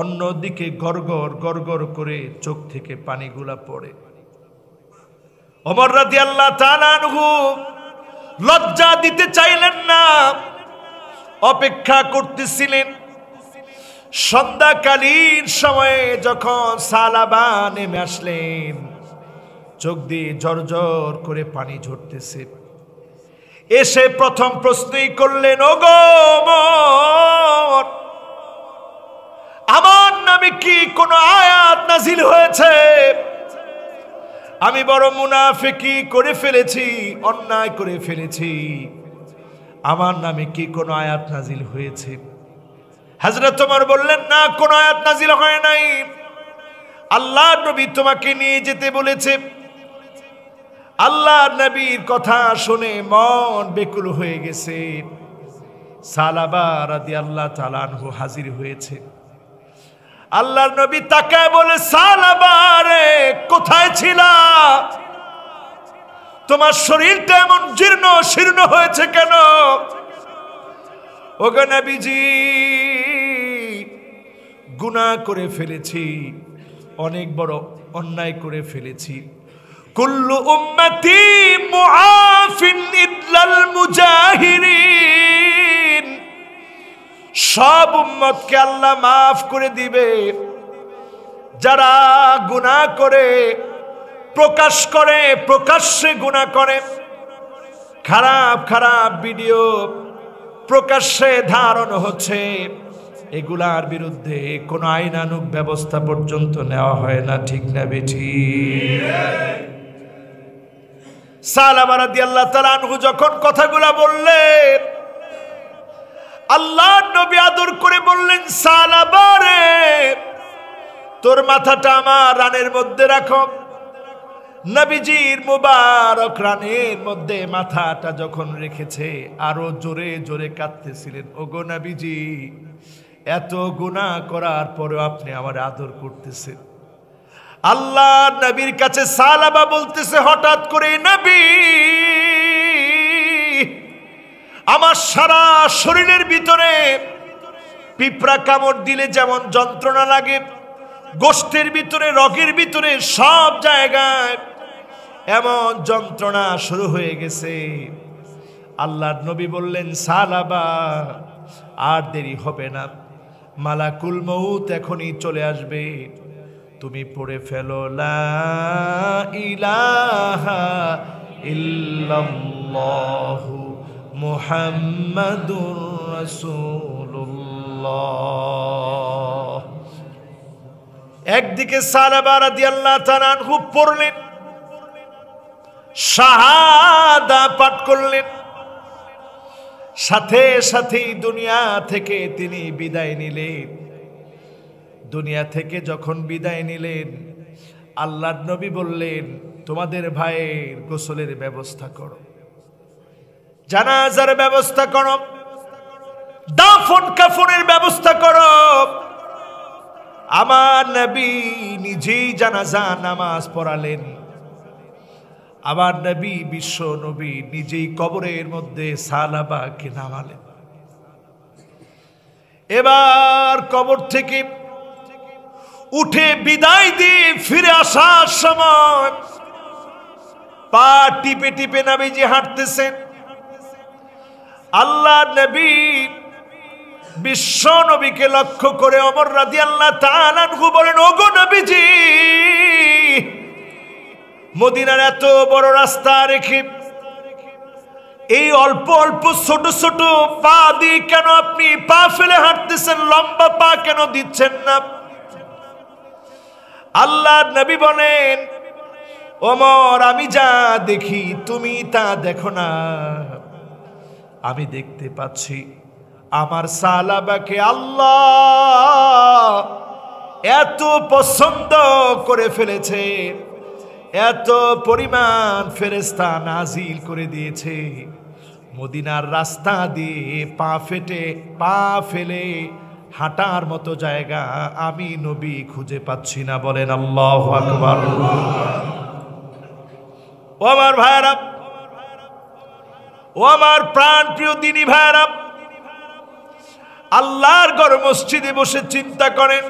অন্যদিকে গড়গড় গড়গড় করে চোখ থেকে পানিগুলা পড়ে। ওমর রাদিয়াল্লাহু তাআলা আনহু লজ্জা দিতে চাইলেন না, অপেক্ষা করতেছিলেন। সন্ধ্যাকালীন সময়ে যখন সালাবা নেমে আসলেন, চোখ দিয়ে ঝরঝর করে পানি ঝরতেছে। এসে প্রথম প্রশ্নই করলেন, ওগো ওমর, আমার নামে কি কোন আয়াত নাজিল হয়েছে? আমি বড় মুনাফিকি করে ফেলেছি, অন্যায় করে ফেলেছি, আমার নামে কি কোন আয়াত নাজিল হয়েছে? হযরত ওমর বললেন, না, কোন আয়াত নাজিল হয় নাই, আল্লাহ নবী তোমাকে নিয়ে যেতে বলেছে। আল্লাহ নবীর কথা শুনে মন বেকুল হয়ে গেছে। সালাবা রাদিয়াল্লাহু তাআলা আনহু হাজির হয়েছে। আল্লাহর নবী তাকায় বলে, সালাবা রে, কোথায় ছিলা? তোমার শরীরটা এমন জীর্ণ শীর্ণ হয়েছে কেন? ওগো নবীজি, গুনাহ করে ফেলেছি, অনেক বড় অন্যায় করে ফেলেছি। কুল্লু উম্মতি মুআফিন ইল্লাল মুজাহিরিন, সব উম্মতকে আল্লাহ মাফ করে দিবে, যারা গুনাহ করে, প্রকাশ করে, প্রকাশ্যে গুনাহ করে, খারাপ খারাপ ভিডিও প্রকাশ্যে ধারণ হচ্ছে, এগুলার বিরুদ্ধে কোন আইনানুগ ব্যবস্থা পর্যন্ত নেওয়া হয় না, ঠিক না বেঠিক? সালাবা রাদিয়াল্লাহু তাআলা আনহু যখন কথাগুলা বললেন, আল্লাহর নবী আদর করে বললেন, সালাবা রে, তোর মাথাটা আমার রানের মধ্যে রাখো। নবীজির মুবারক রানের মধ্যে মাথাটা যখন রেখেছে, আরো জোরে জোরে কাঁদতেছিলেন। ওগো নবীজি, এত গুনাহ করার পরেও আপনি আমার আদর করতেছেন। আল্লাহ নবীর কাছে সালাবা বলতেছে, হঠাৎ করে নবী, আমার সারা শরীরের ভিতরে পিঁপড়া কামড় দিলে যেমন যন্ত্রণা লাগে, গোশতের ভিতরে, রগের ভিতরে, সব জায়গায় এমন যন্ত্রণা শুরু হয়ে গেছে। আল্লাহর নবী বললেন, সালাবা, আর দেরি হবে না, মালাকুল মউত এখনই চলে আসবে, তুমি পড়ে ফেলো লা ইলাহা ইল্লাল্লাহু মুহাম্মাদুর রাসূলুল্লাহ। একদিকে সালাবা রাদিয়াল্লাহু তাআলা আনহু পড়লেন, শাহাদা পাঠ করলেন, সাথে সাথেই দুনিয়া থেকে তিনি বিদায় নিলেন। দুনিয়া থেকে যখন বিদায় নিলেন, আল্লাহর নবী বললেন, তোমাদের ভাইয়ের গোসলের ব্যবস্থা করো, জানাজার ব্যবস্থা করো, দাফন কাফনের ব্যবস্থা করো। আমার নবী নিজেই জানাজা নামাজ পড়ালেন। আমার নবী, বিশ্ব নবী, নিজেই কবরের মধ্যে সালাবাকে নামালেন। এবার কবর থেকে উঠে বিদায় দিয়ে ফিরে আসার সময় পা টিপে টিপে নবীজি হাঁটতেছেন। আল্লাহ নবী বিশ্ব নবীকে লক্ষ্য করে ওমর রাদিয়াল্লাহু তাআলা আনহু বলেন, ওগো নবীজি, মদিনার এত বড় রাস্তা রেখে এই অল্প অল্প ছোট ছোট পা দিয়ে কেন আপনি পা ফেলে হাঁটতেছেন? লম্বা পা কেন দিচ্ছেন না? আল্লাহ নবী বলেন, ওমর, আমি যা দেখি তুমি তা দেখো না। আমি দেখতে পাচ্ছি আমার সাহাবাকে আল্লাহ এত পছন্দ করে ফেলেছে, এত পরিমাণ ফেরেশতা নাজিল করে দিয়েছে, মদিনার রাস্তা দিয়ে পা ফেলে হাঁটার মতো জায়গা আমি নবী খুঁজে পাচ্ছি না। বলেন আল্লাহু আকবার। ও আমার ভাইরা, ও আমার প্রাণ প্রিয় দিনী ভাইরা, আল্লাহর ঘর মসজিদে বসে চিন্তা করেন,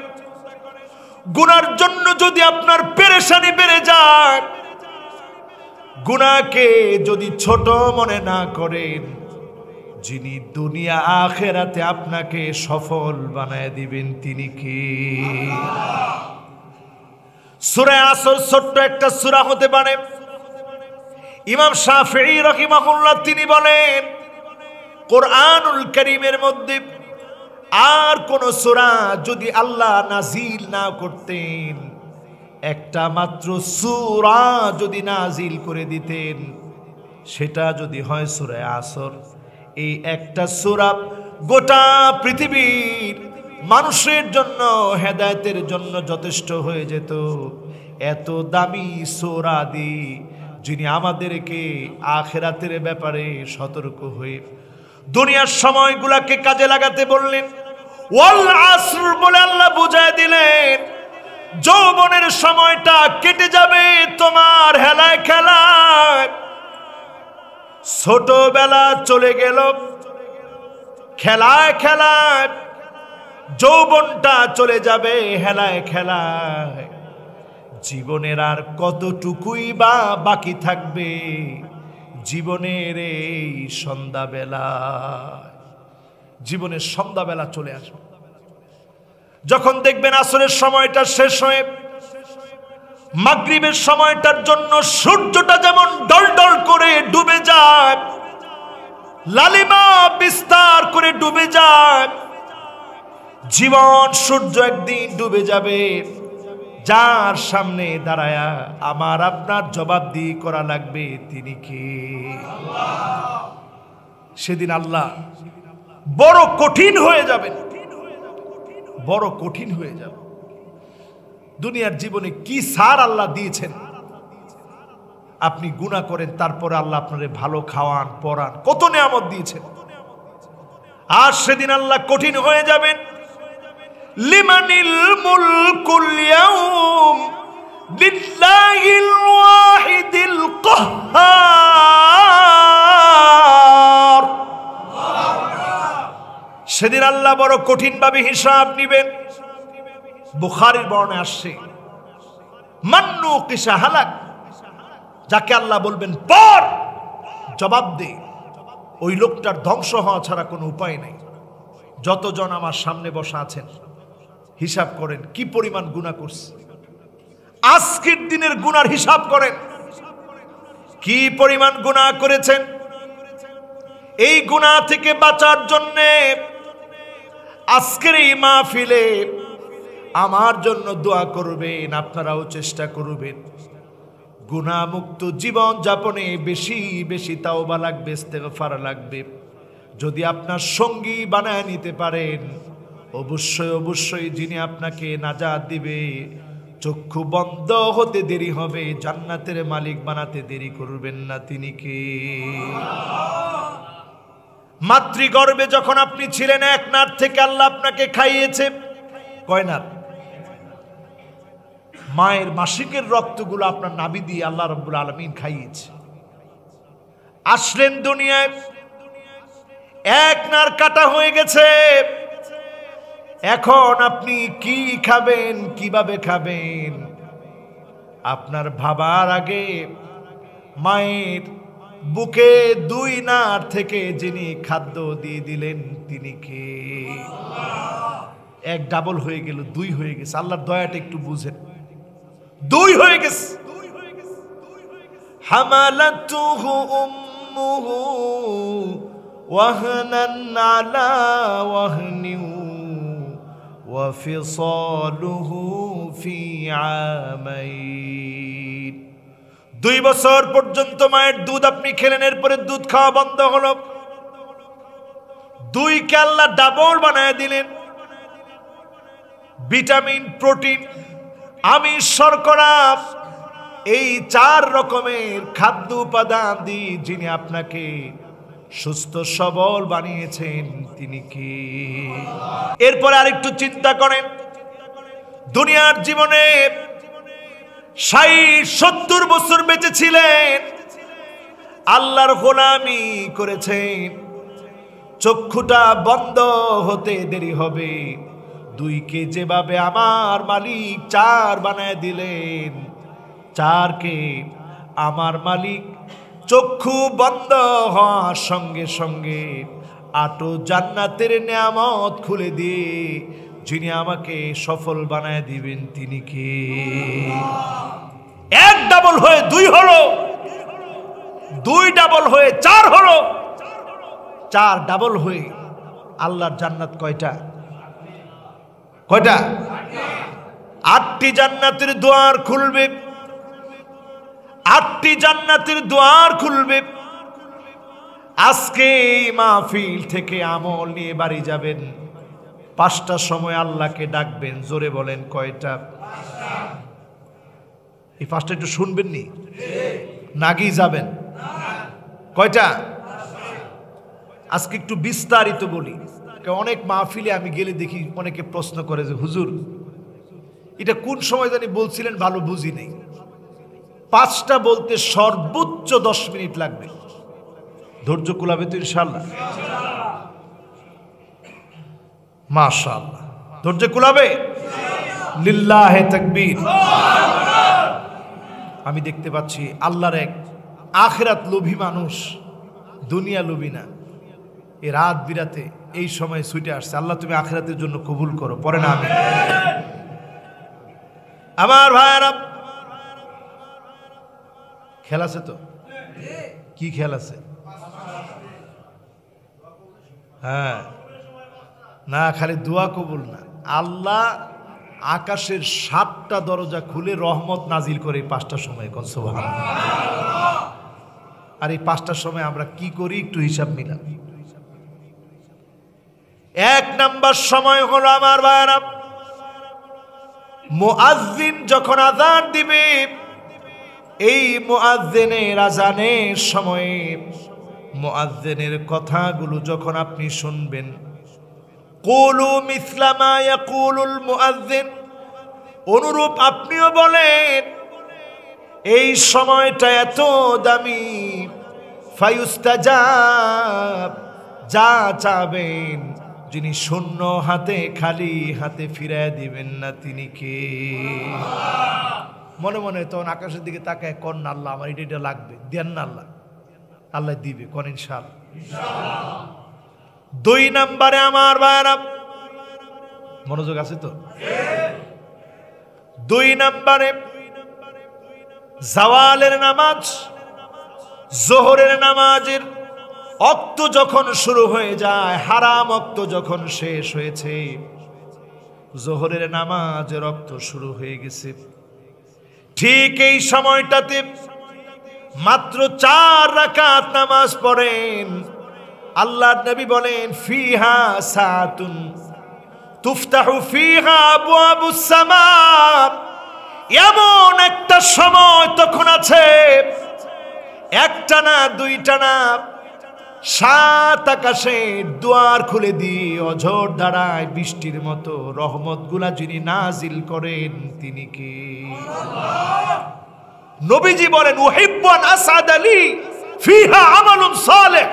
গুনার জন্য যদি আপনার পেরেশানি বেড়ে যায়, গুনাহকে যদি ছোট মনে না করেন, যিনি দুনিয়া আখিরাতে আপনাকে সফল বানায় দিবেন তিনি কে? সূরা আসর ছোট্ট একটা সূরা হতে পারে। ইমাম শাফিঈ রাহিমাহুল্লাহ তিনি বলেন, কোরআনুল কারীমের মধ্যে আর কোন সূরা যদি আল্লাহ নাজিল না করতেন, একটা মাত্র সূরা যদি নাজিল করে দিতেন, সেটা যদি হয় সূরা আসর, এই একটা সূরা গোটা পৃথিবীর মানুষের জন্য হেদায়েতের জন্য যথেষ্ট হয়ে যেত। এত দামি সূরা দিয়ে যিনি আমাদেরকে আখিরাতের ব্যাপারে সতর্ক হয়ে দুনিয়ার সময়গুলোকে কাজে লাগাতে বললেন, ওয়াল আসর বলে আল্লাহ বুঝায় দিলেন, যৌবনের সময়টা কেটে যাবে তোমার হেলায় খেলায়। ছোটবেলা চলে গেল খেলায় খেলায়, যৌবনটা চলে যাবে হেলায় খেলায়। জীবনের আর কতটুকুই বা বাকি থাকবে জীবনের এই সন্ধ্যাবেলা? জীবনের সন্ধ্যাবেলা চলে আসবে, যখন দেখবেন আসরের সময়টা শেষ হয়ে মাগরিবের সময়টার জন্য সূর্যটা যেমন ডলডল করে ডুবে যায়, লালিমা বিস্তার করে ডুবে যায়, জীবন সূর্য একদিন ডুবে যাবে। যার সামনে দাঁড়ায়া আমার আপনার জবাবদিহি করা লাগবে তিনি কে? সেদিন আল্লাহ বড় কঠিন হয়ে যাবেন, বড় কঠিন হয়ে যাবে। দুনিয়ার জীবনে কি সার আল্লাহ দিয়েছেন, আপনি গুনাহ করেন, তারপরে আল্লাহ আপনারে ভালো খাওয়ান পরান, কত নিয়ামত দিয়েছেন। আর সেদিন আল্লাহ কঠিন হয়ে যাবেন। লিমানিল মুলকুল ইয়াউম লিল্লাহিল ওয়াহিদিল কাহ্হার। সেদিন আল্লাহ বড় কঠিন ভাবে হিসাব নিবেন। বুখারীর বর্ণনায় আসছে, মান্নু কিসা হালাক, যাকে আল্লাহ বলবেন পর জবাব দে, ওই লোকটার ধ্বংস হওয়া ছাড়া কোনো উপায় নেই। যতজন আমার সামনে বসা আছেন হিসাব করেন কি পরিমাণ গুনাহ করছে। আজকের দিনের গুনার হিসাব করেন, কি পরিমাণ গুনাহ করেছেন। এই গুনাহ থেকে বাঁচার জন্য আজকের এই মাহফিলে আমার জন্য দোয়া করবেন, আপনারাও চেষ্টা করবেন। গুনাহ মুক্ত জীবন যাপনে বেশি বেশি তাওবা লাগবে, ইস্তেগফার লাগবে। যদি আপনার সঙ্গী বানায় নিতে পারেন, অবশ্যই অবশ্যই যিনি আপনাকে নাজাত দিবে, চক্ষু বন্ধ হতে দেরি হবে, জান্নাতের মালিক বানাতে দেরি করবেন না, তিনি কে? মাতৃগর্ভে যখন আপনি ছিলেন, এক নাট থেকে আল্লাহ আপনাকে খাইয়েছে। কয় নাট? মায়ের মাসিকের রক্তগুলো আপনার নাভি দিয়ে আল্লাহ রাব্বুল আলামিন খাইয়েছে। আসলেন দুনিয়ায়, এক নার কাটা হয়ে গেছে, এখন আপনি কি খাবেন, কিভাবে খাবেন, আপনার ভাবার আগে মায়ের বুকে 2 নার থেকে যিনি খাদ্য দিয়ে দিলেন তিনি কে? এক ডাবল হয়ে গেল, 2 হয়ে গেছে। আল্লাহর দয়াটা একটু বুঝেন, 2 হয়ে গেছে। হামালাতুহু উম্মুহু ওয়াহনান আলা ওয়াহনিন ওয়া ফিসালুহু ফি আমাইন। 2 বছর পর্যন্ত মায়ের দুধ আপনি খেলেন, এরপরে দুধ খাওয়া বন্ধ হলো। 2 কে আল্লাহ ডাবল বানায় দিলেন। ভিটামিন, প্রোটিন, আমিষ, শর্করা, এই 4 রকমের খাদ্য উপাদান দিয়ে যিনি আপনাকে সুস্থ সবল বানিয়েছেন তিনি কে? এরপরে আরেকটু চিন্তা করেন, দুনিয়ার জীবনে 60-70 বছর বেঁচে ছিলেন, আল্লাহর গোলামি করেছেন, চক্ষুটা বন্ধ হতে দেরি হবে। 2 কে যেভাবে আমার মালিক 4 বানায় দিলেন, 4 কে আমার মালিক চক্ষু বন্ধ হওয়ার সঙ্গে সঙ্গে 8 জান্নাতের নিয়ামত খুলে দিয়ে যিনি আমাকে সফল বানায় দিবেন তিনি কে? 1 ডাবল হয়ে 2 হলো, 2 ডাবল হয়ে 4 হলো, 4 ডাবল হয়ে আল্লাহর জান্নাত কয়টা? 8টি জান্নাতের দুয়ার খুলবে, 8টি জান্নাতের দুয়ার খুলবে। আজকে এই মাহফিল থেকে আমল নিয়ে বাড়ি যাবেন, 5টার সময় আল্লাহকে ডাকবেন। জোরে বলেন কয়টা? এই 5টা একটু শুনবেন নি, নাগি যাবেন কয়টা? আজকে একটু বিস্তারিত বলি। অনেক মাহফিলে আমি গেলে দেখি অনেকে প্রশ্ন করে যে হুজুর এটা কোন সময় জানি বলছিলেন, ভালো বুঝি নেই। 5টা বলতে সর্বোচ্চ 10 মিনিট লাগবে। ধৈর্য কুলাবে তো ইনশাআল্লাহ? মাশাআল্লাহ, ধৈর্য কুলাবে? লিল্লাহে তাকবীর। আমি দেখতে পাচ্ছি আল্লাহর এক আখিরাত লোভী মানুষ, দুনিয়া লোভী না। এই রাত বিরাতে এই সময় ছুটে আসছে। আল্লাহ তুমি আখিরাতের জন্য কবুল করো, পরে না আমি। আমার ভাইরা, খেল আছে তো? কি খেল আছে? হ্যাঁ, না খালি দোয়া কবুল না, আল্লাহ আকাশের 7টা দরজা খুলে রহমত নাজিল করে 5টার সময়। কোন সুবহানাল্লাহ। আর এই 5টার সময় আমরা কি করি একটু হিসাব মিলাম। 1 নাম্বার সময় হলো আমার ভাইরা, মুয়াজ্জিন যখন আযান দিবে, এই মুয়াজ্জিনের আযানের সময়ে মুয়াজ্জিনের কথাগুলো যখন আপনি শুনবেন, কুলু মিসলা মা ইয়াকুলুল মুয়াজ্জিন, অনুরূপ আপনিও বলেন। এই সময়টা এত দামি, ফায়ুস্তাজাব, যা চাবেন, যিনি শূন্য হাতে খালি হাতে ফিরায় দিবেন না তিনি কে? মনে মনে তখন আকাশের দিকে তাকায়, কোন আল্লাহ আমার এটা লাগবে, দেন না আল্লাহ, আল্লাহ দিবে, কোন ইনশাআল্লাহ। 2 নম্বরে আমার ভাইরা, মনোযোগ আছে তো? 2 নম্বরে জাওয়ালের নামাজ, জোহরের নামাজের ওয়াক্ত যখন শুরু হয়ে যায়, হারাম ওয়াক্ত যখন শেষ হয়েছে, জোহরের নামাজের ওয়াক্ত শুরু হয়ে গেছে, ঠিক এই সময়টাতে মাত্র 4 রাকাত নামাজ পড়েন। আল্লাহর নবী বলেন, ফিহা সাতুন তুফতাহু ফিহা আবওয়াবুস সামা, এমন একটা সময় তখন আছে, একটা না 2টা না 7 আকাশের দুয়ার খুলে দিয়ে অঝোর ধারায় বৃষ্টির মতো রহমতগুলা যিনি নাজিল করেন তিনি কে? নবীজি বলেন, উহিব্বু আন আসআদ আলী ফিহা আমালুন সালেহ,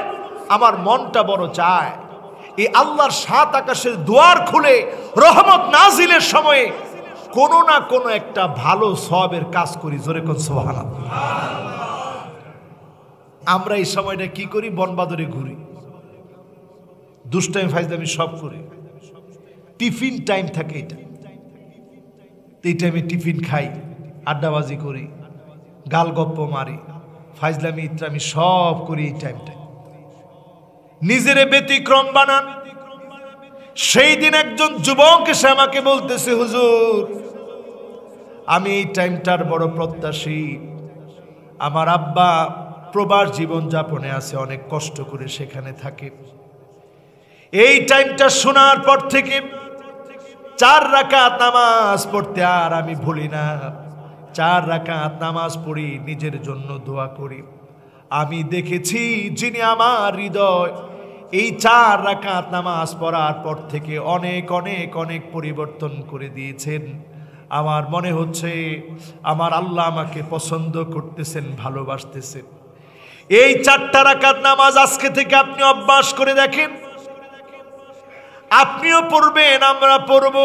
আমার মনটা বড় চায় এই আল্লাহর 7 আকাশের দুয়ার খুলে রহমত নাজিলের সময়ে কোনো না কোনো একটা ভালো সওয়াবের কাজ করি। জোরে কোন সুবহানাল্লাহ। আমরা এই সময়টা কি করি? বনবাদরে ঘুরি, দুষ্টাইম ফাইজলামি সব করি। টিফিন টাইম থাকে, এটা এই টাইমে টিফিন খাই, আড্ডাবাজি করি, গাল গপ্প মারি, ফাইজলামি ইত্রামি সব করি এই টাইমটা। নিজের ব্যতিক্রম বানান। সেই দিন একজন যুবক এসে আমাকে বলতেছে, হুজুর আমি এই টাইমটার বড় প্রত্যাশী। আমার আব্বা প্রবাস জীবন যাপনে আছে, অনেক কষ্ট করে সেখানে থাকে। এই টাইমটা শোনার পর থেকে 4 রাকাত নামাজ পড়তে আর আমি ভুলি না। 4 রাকাত নামাজ পড়ি, নিজের জন্য দোয়া করি। আমি দেখেছি যিনি আমার হৃদয় এই 4 রাকাত নামাজ পড়ার পর থেকে অনেক অনেক অনেক পরিবর্তন করে দিয়েছেন। আমার মনে হচ্ছে আমার আল্লাহ আমাকে পছন্দ করতেছেন, ভালোবাসতেছেন। এই 4টা রাকাত নামাজ আজকে থেকে আপনি অভ্যাস করে দেখেন। আপনিও পড়বেন, আমরা পড়ব।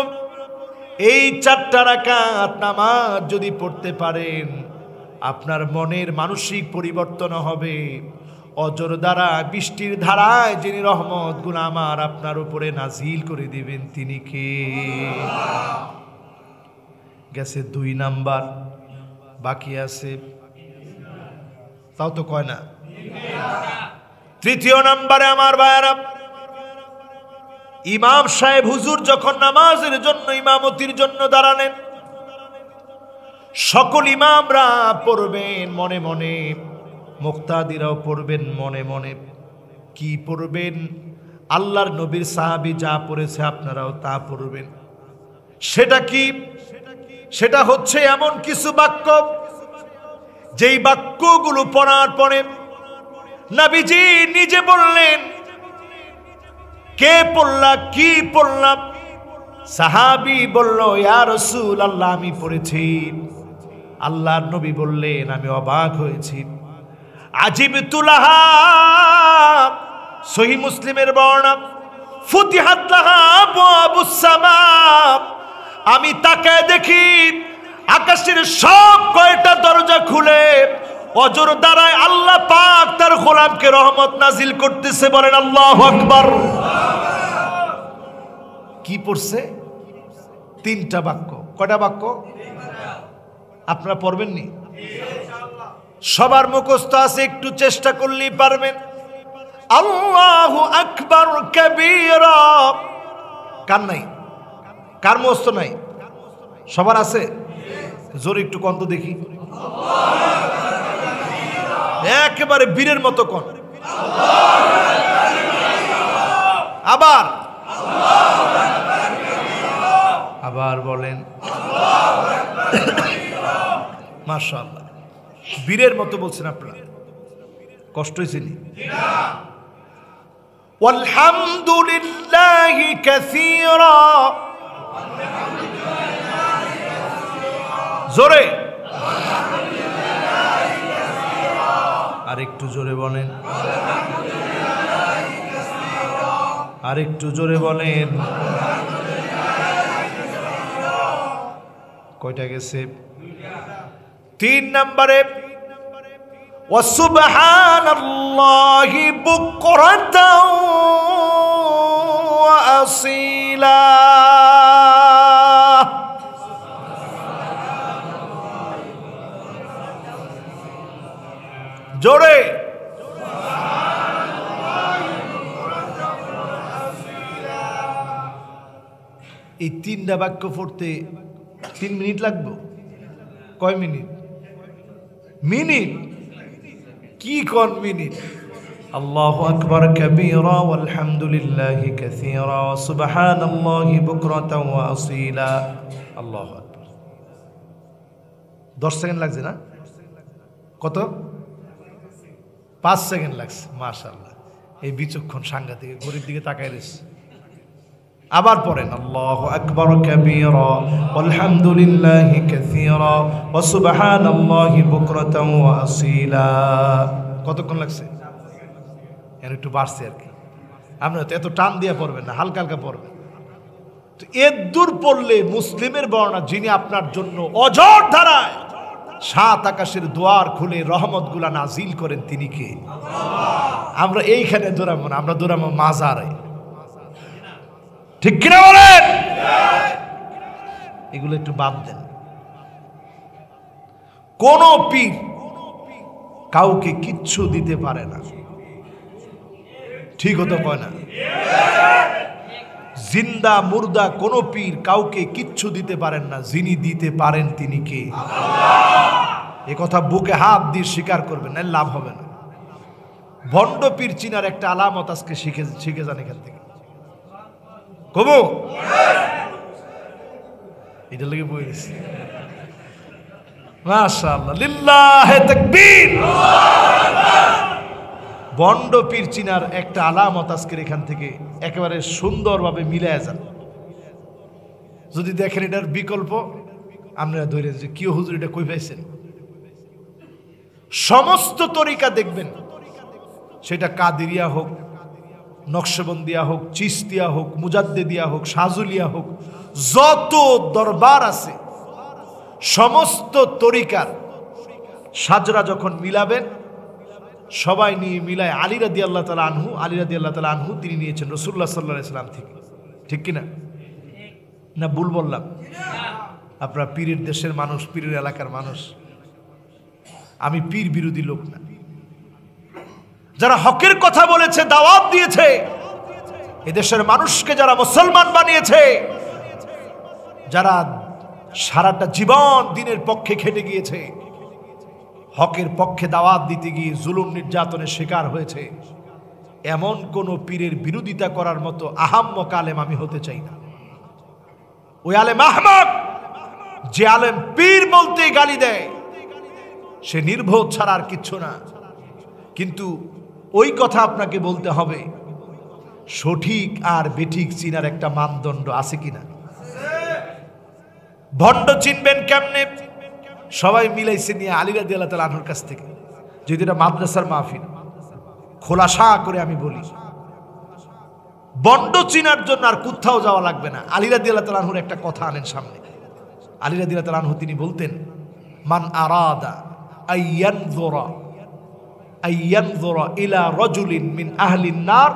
এই 4টা রাকাত নামাজ যদি পড়তে পারেন, আপনার মনের মানসিক পরিবর্তন হবে। অজর দ্বারা, বৃষ্টির ধারায় যিনি রহমতগুলো আমার আপনার উপরে নাজিল করে দিবেন, তিনি কে? গেছে 2 নাম্বার, বাকি আছে তাও তো কয় না। 3য় নাম্বারে আমার ভাইয়েরা, ইমাম সাহেব হুজুর যখন নামাজের জন্য, ইমামতির জন্য দাঁড়ালেন, সকল ইমামরা পড়বেন মনে মনে, মুক্তাদিরাও পড়বেন মনে মনে। কি পড়বেন? আল্লাহর নবীর সাহাবী যা পড়েছে আপনারাও তা পড়বেন। সেটা কি? সেটা হচ্ছে এমন কিছু বাক্য, যেই বাক্যগুলো পড়ার পরে নবীজি নিজে বললেন, কে পড়লা, কি পড়লাম? সাহাবী বলল, ইয়া রাসূলুল্লাহ আমি পড়েছি। আল্লাহর নবী বললেন, আমি অবাক হয়েছি। আজিবতু লাহা, সহিহ মুসলিমের বর্ণনা, ফুতিহাত লাহা আবওয়াবুস সামা, আমি তাকায় দেখি আকাশের সব কয়টা দরজা খুলে অজর দ্বারায় আল্লাহ পাক তার গোলামকে রহমত নাজিল করতেছে। বলেন আল্লাহু আকবার। কি পড়ছে? 3টা বাক্য। কয়টা বাক্য? আপনারা পড়বেন নি? সবার মুখস্থ আছে, একটু চেষ্টা করলেই পারবেন। আল্লাহু আকবার কাবীরা। কার নাই? কার মুখস্থ নাই? সবার আছে? জোরে একটু কন্ত দেখি, একেবারে বীরের মতো কন। আবার আবার বলেন মাশাআল্লাহ, বীরের মতো বলছেন আপনারা। কষ্ট হয়েছে নি? ওয়ালহামদুলিল্লাহি কাসীরা। জোরে আরেকটু জোরে বলেন, আরেকটু জোরে বলেন। কয়টা গেছে? 3 নম্বরে ওয়াসুবহানাল্লাহি বুকরাতাও ওয়া আসীলা। জোরে এই 3টা বাক্য পড়তে 3 মিনিট লাগবে। কয় মিনিট? মিনিট কি কোন মিনিট? আল্লাহু আকবার কাবীরা ওয়ালহামদুলিল্লাহি কাসীরা ওয়া সুবহানাল্লাহি বুকরাতাও ওয়া আসীলা। আল্লাহু আকবার। 10 সেকেন্ড লাগছে না? কত? 5 সেকেন্ড লাগছে। মাশাআল্লাহ, এই বিচক্ষণ সাংঘাতিক, ঘড়ির দিকে তাকায় রয়েছে। আবার পড়েন, আল্লাহু আকবার কাবীরা ওয়ালহামদুলিল্লাহি কাসীরা ওয়া সুবহানাল্লাহি বুকরাতাও ওয়া আসীলা। কতক্ষণ লাগছে? এর একটু বাড়ছে আর কি। আপনারা তো এত টান দিয়ে পড়বেন না, হালকা হালকা পড়বেন। তো এর দূর পড়লে মুসলিমের বর্ণনা, যিনি আপনার জন্য অঝোর ধারায় সাত আকাশের দুয়ার খুলে রহমতগুলা নাজিল করেন, তিনি কে? আমরা এইখানে দৌড়াবো না, আমরা দৌড়াবো মাজারে। ঠিক কিনা বলেন? এগুলো একটু বাদ দেন। কোন পীর কাউকে কিচ্ছু দিতে পারে না, ঠিক হতো কয় না? জিন্দা মুর্দা কোন পীর কাউকে কিচ্ছু দিতে পারেন না, যিনি দিতে পারেন তিনি কে? এ কথা বুকে হাত দিয়ে স্বীকার করবেন, না লাভ হবে না। ভণ্ড পীর চিনার একটা আলামত আজকে শিখে যান এখান থেকে। কবু এটা লেগে বলেছি। মাশাআল্লাহ, লিল্লাহে তাকবীর। ভণ্ড পীর চিনার একটা আলামত আজকের এখান থেকে একেবারে সুন্দরভাবে মিলায় যান। যদি দেখেন এটার বিকল্প, আপনারা ধরে যে কি হুজুর এটা কই পাইছেন? সমস্ত তরিকা দেখবেন, সেটা কাদেরিয়া হোক, নকশবন্দিয়া হোক, চিশতিয়া হোক, মুজাদ্দিদিয়া হোক, শাজুলিয়া হোক, যত দরবার আছে সমস্ত তরিকার সাজরা যখন মিলাবেন, সবাই নিয়ে মিলায় আলী রাদিয়াল্লাহু তাআলা আনহু, আলী রাদিয়াল্লাহু তাআলা আনহু তিনি নিয়েছেন রাসূলুল্লাহ সাল্লাল্লাহু আলাইহি ওয়াসাল্লাম থেকে। ঠিক কিনা? না ভুল বললাম? আপনারা পীরের দেশের মানুষ, পীরের এলাকার মানুষ। আমি পীর বিরোধী লোক না। যারা হকের কথা বলেছে, দাওয়াত দিয়েছে, এদেশের মানুষকে যারা মুসলমান বানিয়েছে, যারা সারাটা জীবন দিনের পক্ষে খেটে গিয়েছে, হকের পক্ষে দাওয়াত দিতে গিয়ে জুলুম নির্যাতনের শিকার হয়েছে, এমন কোন পীরের বিরোধিতা করার মতো আহাম্মক আলেম আমি হতে চাই না। ওই আলেম আহমক, যে আলেম পীর বলতে গালি দেয়, সে নির্বোধ ছাড়া আর কিচ্ছু না। কিন্তু ওই কথা আপনাকে বলতে হবে, সঠিক আর বেঠিক চিনার একটা মানদণ্ড আছে কিনা। ভণ্ড চিনবেন কেমনে? সবাই মিলাইছে নিয়ে আলী রাদিয়াল্লাহু তাআলা আনহুর কাছ থেকে। যদি এটা মাদ্রাসার মাহফিল, খোলাসা করে আমি বলি, ভণ্ড চিনার জন্য আর কোথাও যাওয়া লাগবে না। আলী রাদিয়াল্লাহু তাআলা আনহুর একটা কথা আনেন সামনে। আলী রাদিয়াল্লাহু তাআলা আনহু তিনি বলতেন, মান আরাদা আইয়ানযুরা ইলা রাজুলিন মিন আহলিন নার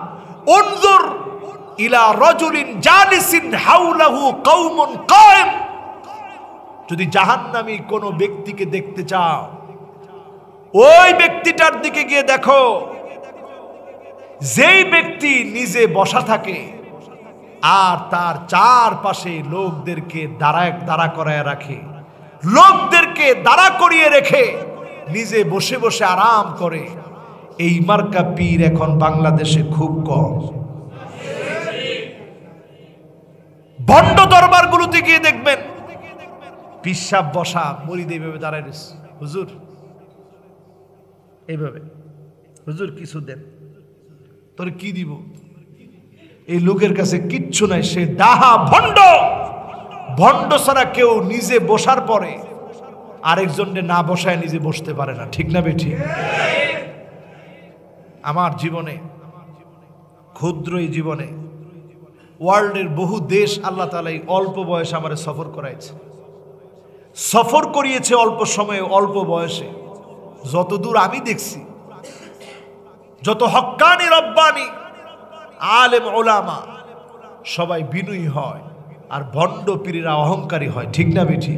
উনযুর ইলা রাজুলিন জালিসিন হাওলাহু কওমুন কায়েম। যদি জাহান্নামী কোনো ব্যক্তিকে দেখতে চাও, ওই ব্যক্তিটার দিকে গিয়ে দেখো, যেই ব্যক্তি নিজে বসা থাকে আর তার চারপাশে লোকদেরকে দাঁড়া করায় রাখে, লোকদেরকে দাঁড়া করিয়ে রেখে নিজে বসে বসে আরাম করে। এই মার্কা পীর এখন বাংলাদেশে খুব কম। ভণ্ড দরবারগুলোতে গিয়ে দেখবেন পিসাব বসা মুরিদ এইভাবে দাঁড়ায় রয়েছে, হুজুর এইভাবে, হুজুর কিছু দেন, তোর কি দিব? এই লোকের কাছে কিচ্ছু নাই, সে ডাহা ভণ্ড। ভণ্ড ছাড়া কেউ নিজে বসার পরে আরেকজনকে না বসায় নিজে বসতে পারে না। ঠিক না বেঠি? আমার জীবনে, ক্ষুদ্র এই জীবনে, ওয়ার্ল্ডের বহু দেশ আল্লাহ তাআলা এই অল্প বয়সে আমারে সফর করাইছে, সফর করিয়েছে অল্প সময়ে, অল্প বয়সে। যতদূর আমি দেখছি, যত হক্কানি রব্বানি আলেম ওলামা সবাই বিনয়ী হয়, আর ভণ্ড পীরেরা অহংকারী হয়। ঠিক না বেঠি?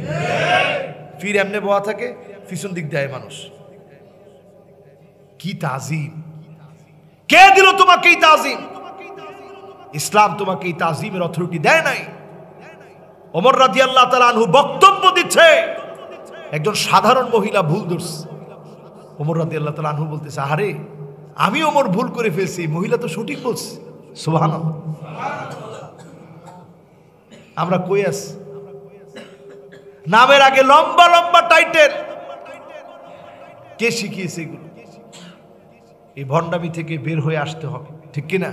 পীর এমনি বয়া থাকে, পিছন দিক দেয় মানুষ। কি তাজিম! কে দিল তোমাকে এই তাজিম? ইসলাম তোমাকে এই তাজিমের অথরিটি দেয় নাই। ওমর রাদিয়াল্লাহু তাআলা আনহু বক্তব্য দিচ্ছে, একজন সাধারণ মহিলা ভুল ধরছে। ওমর রাদিয়াল্লাহু তাআলা আনহু বলতেছে, আরে আমি ওমর ভুল করে ফেলছি, মহিলা তো সঠিক বলছে। সুবহানাল্লাহ। আমরা কই আছি? নামের আগে লম্বা লম্বা টাইটেল। কে শিখিয়েছে এগুলো? এই ভণ্ডামি থেকে বের হয়ে আসতে হবে। ঠিক কিনা?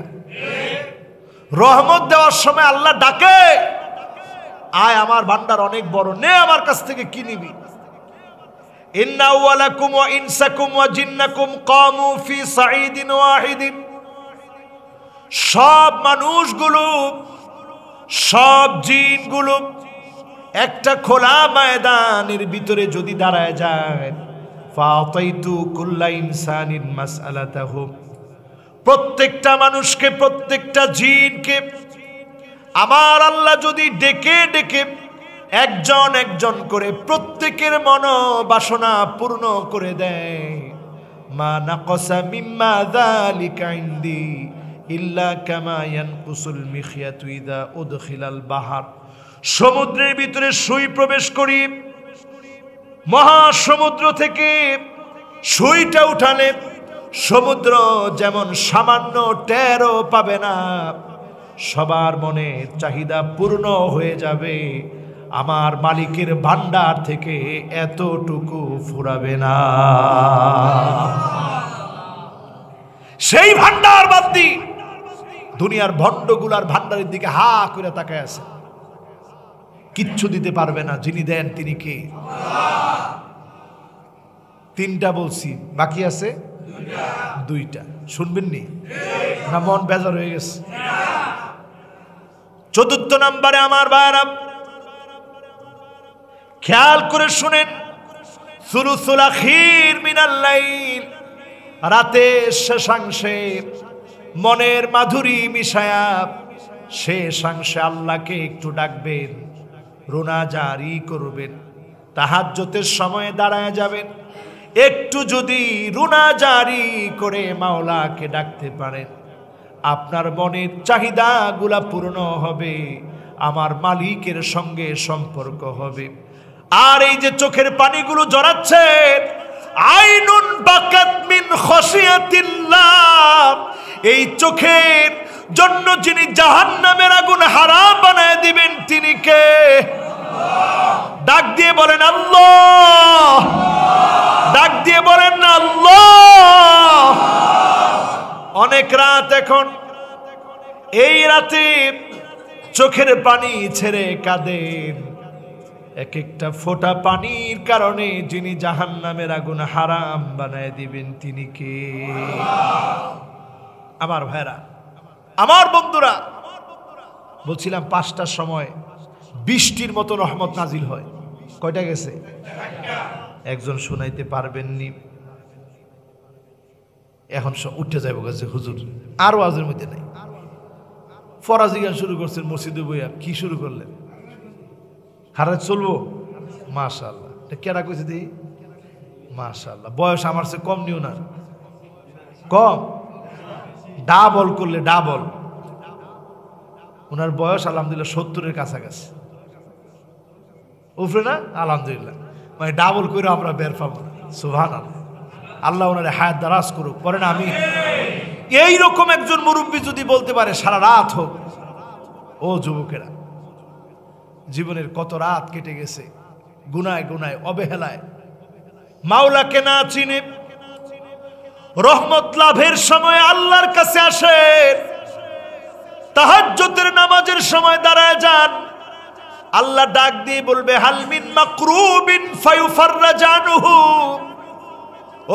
রহমত দেওয়ার সময় আল্লাহ ডাকে, আয় আমার ভান্ডার অনেক বড়, নে আমার কাছ থেকে কি নিবি? ইন্না আওয়ালাকুম ওয়া ইনসাকুম ওয়া জিন্নাকুম কামু ফি সাঈদিন ওয়াহিদিন। সব মানুষগুলো, সব জিনগুলো একটা খোলা ময়দানের ভিতরে যদি দাঁড়ায় যায়, ফাতাইতু কুল্লা ইনসানিন মাসআলাতাহু, প্রত্যেকটা মানুষকে, প্রত্যেকটা জিনকে আমার আল্লাহ যদি ডেকে ডেকে একজন একজন করে প্রত্যেকের মনোবাসনা পূর্ণ করে দেয়, মা নাকাসা মিম্মা যালিকা ইনদি ইল্লা কামা ইয়ানকুসুল মিখিয়াতু ইযা উদখিলাল বাহার, সমুদ্রের ভিতরে সুই প্রবেশ করি, মহাসমুদ্র থেকে সুইটা উঠালে সমুদ্র যেমন সামান্য টেরও পাবে না, সবার মনে চাহিদা পূর্ণ হয়ে যাবে, আমার মালিকের ভান্ডার থেকে এতটুকু ফুরাবে না। সেই ভান্ডার বাদ দি দুনিয়ার ভণ্ডগুলার ভান্ডারের দিকে হা করে তাকায় আছে, কিচ্ছু দিতে পারবে না। যিনি দেন তিনি কে? তিনটা বলছি, বাকি আছে দুইটা। শুনবেন নি না? মন বেজার হয়ে গেছে? চতুর্থ নম্বরে আমার ভাইরা খেয়াল করে শুনেন, সুলুসুল আখির মিনাল লাইল, রাতের শেষাংশে মনের মাধুরী মিশায়া শেষাংশে আল্লাহকে একটু ডাকবেন, রোনাজারি করবেন, তাহাজ্জুদের সময়ে দাঁড়ায় যাবেন, একটু যদি রোনাজারি করে মাওলাকে ডাকতে পারেন, আপনার মনের চাহিদাগুলা পূর্ণ হবে, আমার মালিকের সঙ্গে সম্পর্ক হবে। আর এই যে চোখের পানিগুলো জড়াচ্ছে, আইনুন বাকাত মিন খশিয়াতিল্লাহ, এই চোখের জন্য যিনি জাহান্নামের আগুন হারাম বানায় দিবেন তিনি কে? ডাক দিয়ে বলেন আল্লাহ, ডাক দিয়ে বলেন না আল্লাহ। অনেক রাত এখন, এই রাতে চোখের পানি ছেড়ে কাঁদেন, এক একটা ফোঁটা পানির কারণে যিনি জাহান্নামের আগুন হারাম বানায় দিবেন তিনি কে? আমার ভাইরা, আমার বন্ধুরা, বলছিলাম 5টার সময় বৃষ্টির মতো রহমত নাজিল হয়। কয়টা গেছে? একজন শুনাইতে পারবেননি, এখন উঠে যাবো গেছে হুজুর, আর ওয়াজের মধ্যে নাই। ফরাজি গান শুরু করছেন মসজিদে বইয়া, কি শুরু করলেন? হারাত চলবো? মাশাআল্লাহ। কেডা কইছে দি? মাশাআল্লাহ। বয়স আমার চেয়ে কম নিও না, কম ডাবল করলে ডাবল। ওনার বয়স আলহামদুলিল্লাহ 70-এর কাছাকাছি, উফরে না? আলহামদুলিল্লাহ। মানে ডাবল করে আমরা বের পাবো না। সুবহানাল্লাহ। আল্লাহ ওনারে হায়াত দারাজ করুক। পরে না আমি এইরকম একজন মুরব্বী যদি বলতে পারে সারা রাত হোক। ও যুবকেরা, জীবনের কত রাত কেটে গেছে গুনায় গুনায়, অবহেলায়, মাওলাকে না চিনে। রহমত লাভের সময় আল্লাহর কাছে আসেন, তাহাজ্জুদের নামাজের সময় দাঁড়ায় যান, আল্লাহ ডাক দিয়ে বলবে হাল মিন মাকরুবিন ফায়ুফাররাজানুহু,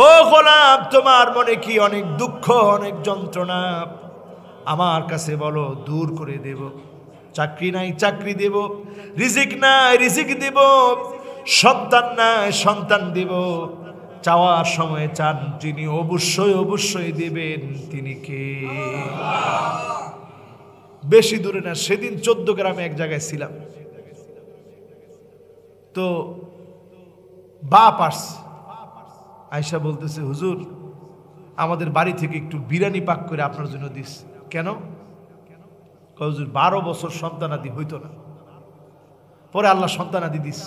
ও গোলাম তোমার মনে কি অনেক দুঃখ, অনেক যন্ত্রণা, আমার কাছে বলো, দূর করে দেব। চাকরি নাই চাকরি দেব, রিজিক নাই রিজিক দেব, সন্তান নাই সন্তান দেব। চাওয়ার সময় চান যিনি অবশ্যই অবশ্যই দেবেন তিনি কে? বেশি দূরে না, সেদিন 14 গ্রামে এক জায়গায় ছিলাম, তো বাপ আসছে, আয়সা বলতেছে হুজুর আমাদের বাড়ি থেকে একটু বিরিয়ানি পাক করে আপনার জন্য দিস। কেন? হুজুর 12 বছর সন্তানাদি হইতো না, পরে আল্লাহ সন্তানাদি দিস,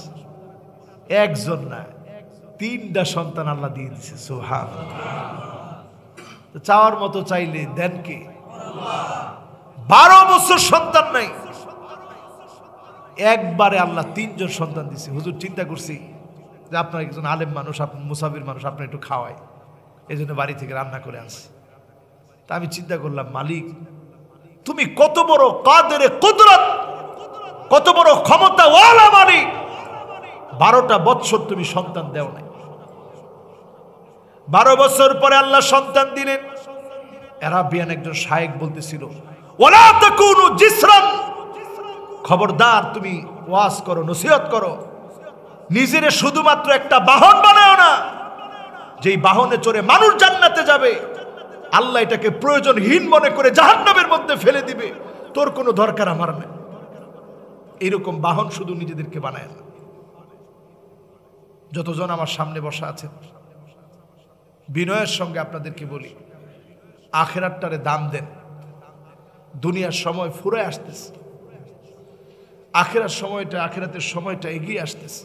একজন না 3টা সন্তান আল্লাহ দিয়ে দিছে। সুবহানাল্লাহ। চাওয়ার মতো চাইলে দেন কে? 12 বছর সন্তান নাই, একবারে আল্লাহ 3জন সন্তান দিছে। হুজুর চিন্তা করছি যে আপনার একজন আলেম মানুষ, আপনি মুসাফির মানুষ, আপনার একটু খাওয়াই, এই জন্য বাড়ি থেকে রান্না করে আনছি। তা আমি চিন্তা করলাম, মালিক তুমি কত বড় কাদের কুদরত, কত বড় ক্ষমতা ওয়ালা মালিক, 12টা বছর তুমি সন্তান দেও নাই। 12 বছর পরে আল্লাহ সন্তান দিলেন। আরাবিয়ান একজন শায়েখ বলতেছিল, ওয়ালা তাকুনু জিসরান, খবরদার তুমি ওয়াজ করো, নসিহত করো, নিজেরে শুধুমাত্র একটা বাহন বানাও না, যেই বাহনে চড়ে মানুষ জান্নাতে যাবে, আল্লাহ এটাকে প্রয়োজনহীন মনে করে জাহান্নামের মধ্যে ফেলে দিবে, তোর কোনো দরকার আমার নেই। এরকম বাহন শুধু নিজেদেরকে বানায় না। যতজন আমার সামনে বসা আছেন, বিনয়ের সঙ্গে আপনাদেরকে বলি, আখিরাতটারে দাম দেন। দুনিয়ার সময় ফুরায় আসতেছে, আখিরাতের সময়টা এগিয়ে আসতেছে।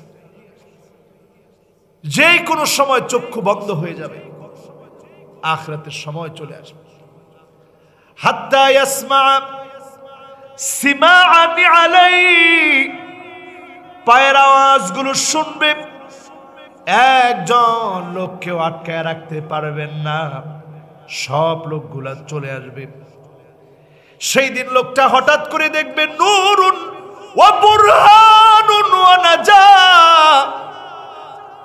যে কোনো সময় চক্ষু বন্ধ হয়ে যাবে, আখিরাতের সময় চলে আসবে। হাত্তা ইয়াসমা সিমাআনি আলাই, পায়ের আওয়াজগুলো শুনবে, একজন লোককেও আটকায় রাখতে পারবেন না, সব লোকগুলা চলে আসবে। সেই দিন লোকটা হঠাৎ করে দেখবে নূরুন ওয়া বুরহানুন ওয়া নাজা,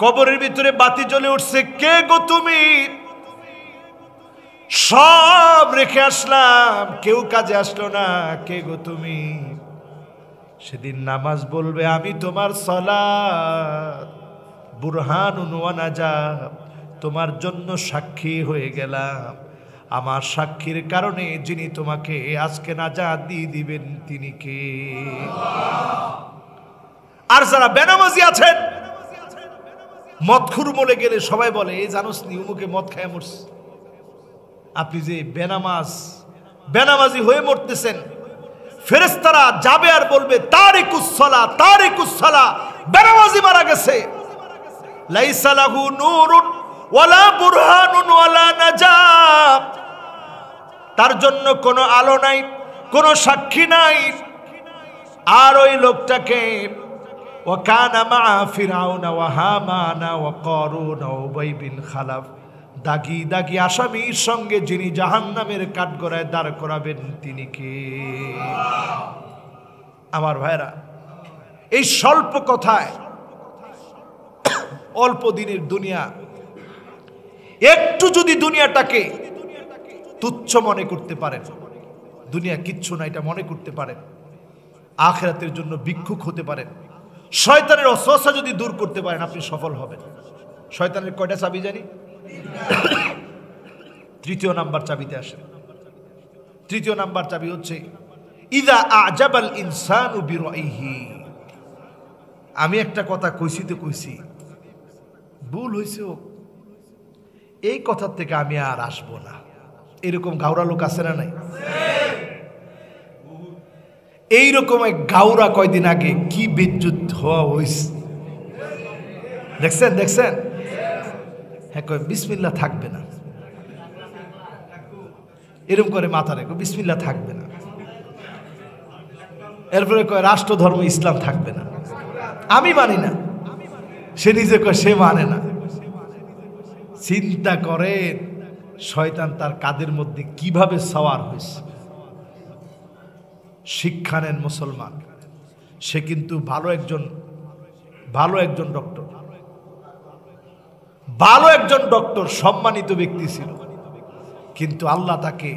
কবরের ভিতরে বাতি জ্বলে উঠছে, কে গো তুমি? সব রেখে আসলাম, কেউ কাজে আসলো না, কে গো তুমি? সেদিন নামাজ বলবে, আমি তোমার সালাত, বুরহানুন ওয়া নাজা, তোমার জন্য সাক্ষী হয়ে গেলাম। আমার সাক্ষীর কারণে যিনি তোমাকে আজকে নাজাত দিয়ে দিবেন তিনি কে? আর যারা বেনামাজি আছেন, মদখুর মরে গেলে সবাই বলে, এই জানোস নি উমুকে মদ খায় মরছে। আপনি যে বেনামাজি হয়ে মরতেছেন, ফেরেশতারা যাবে আর বলবে, তারিকুস সালাহ, তারিকুস সালাহ, বেনামাজি মারা গেছে। লাইসা লাহু নূরুন ওয়ালা বুরহানুন ওয়ালা নাজাত, তার জন্য কোনো আলো নাই, কোনো সাক্ষী নাই। আর ওই লোকটাকে ওয়াকানা মা ফিরাউনা ওয়া হামানা ওয়া কারুন ওয়া উবাই বিন খালাফ, দাগি দাগি আসামির সঙ্গে যিনি জাহান্নামের কাঠগড়ায় দাঁড় করাবেন তিনি কে? আমার ভাইরা, এই স্বল্প কথায়, অল্প দিনের দুনিয়া, একটু যদি দুনিয়াটাকে তুচ্ছ মনে করতে পারেন, দুনিয়া কিচ্ছু না এটা মনে করতে পারেন, আখিরাতের জন্য ভিক্ষুক হতে পারেন, শয়তানের ওয়াসওয়াসা যদি দূর করতে পারেন, আপনি সফল হবেন। শয়তানের কয়টা চাবি জানি? তৃতীয় নাম্বার চাবিতে আসে। তৃতীয় নাম্বার চাবি হচ্ছে ইযা আ'জাবাল ইনসানু বিরাইহি। আমি একটা কথা কইছি তো কইছি, ভুল হইছে, এই কথার থেকে আমি আর আসবো না, এরকম গাউরা লোক আছে না নাই? এইরকম এক গাউরা কয়দিন আগে কি বিদ্যুৎ হওয়া হয়েছে দেখছেন? হ্যাঁ, কয় বিসমিল্লাহ থাকবে না, এরকম করে মাথা রেখো, বিসমিল্লাহ থাকবে না। এরপরে কয় রাষ্ট্র ধর্ম ইসলাম থাকবে না, আমি মানি না। সে নিজে কয় সে মানে না। চিন্তা করেন শয়তান তার কাদের মধ্যে কিভাবে সওয়ার হয়েছে। শিক্ষা নেন মুসলমান, সে কিন্তু ভালো একজন ডক্টর, সম্মানিত ব্যক্তি ছিল, কিন্তু আল্লাহ তাকে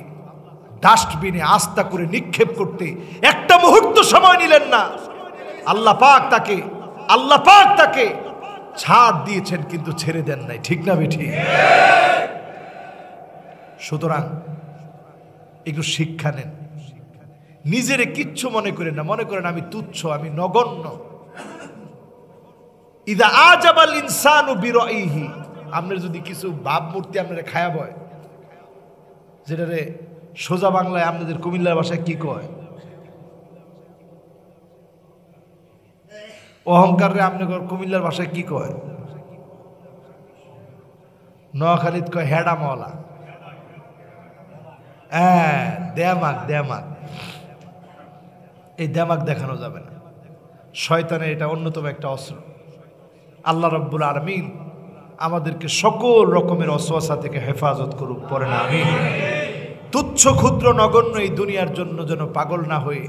ডাস্টবিনে আস্থা করে নিক্ষেপ করতে একটা মুহূর্ত সময় নিলেন না। আল্লাহ পাক তাকে ছাড় দিয়েছেন, কিন্তু ছেড়ে দেন নাই। ঠিক না বেঠিক? সুতরাং একটু শিক্ষা নেন, নিজেরে কিচ্ছু মনে করেন না, মনে করেন আমি তুচ্ছ, আমি নগণ্য। ইদা আজাবাল ইনসানু বিরাইহি, আপনার যদি কিছু ভাবমূর্তি আপনারা খায়া বয়, যেটা রে সোজা বাংলায় আপনাদের কুমিল্লার ভাষায় কি কয়, অহংকার রে আপনাদের কুমিল্লার ভাষায় কি কয়, নোয়াখালীত কয় হেডা মওলা। হ্যাঁ, দেমাগ, এই দেমাগ দেখানো যাবে না। শয়তানের এটা অন্যতম একটা অস্ত্র। আল্লাহ রাব্বুল আলামিন আমাদেরকে সকল রকমের ওয়াসওয়াসা থেকে হেফাজত করুক, পড়েন আমিন। তুচ্ছ ক্ষুদ্র নগণ্য এই দুনিয়ার জন্য যেন পাগল না হয়ে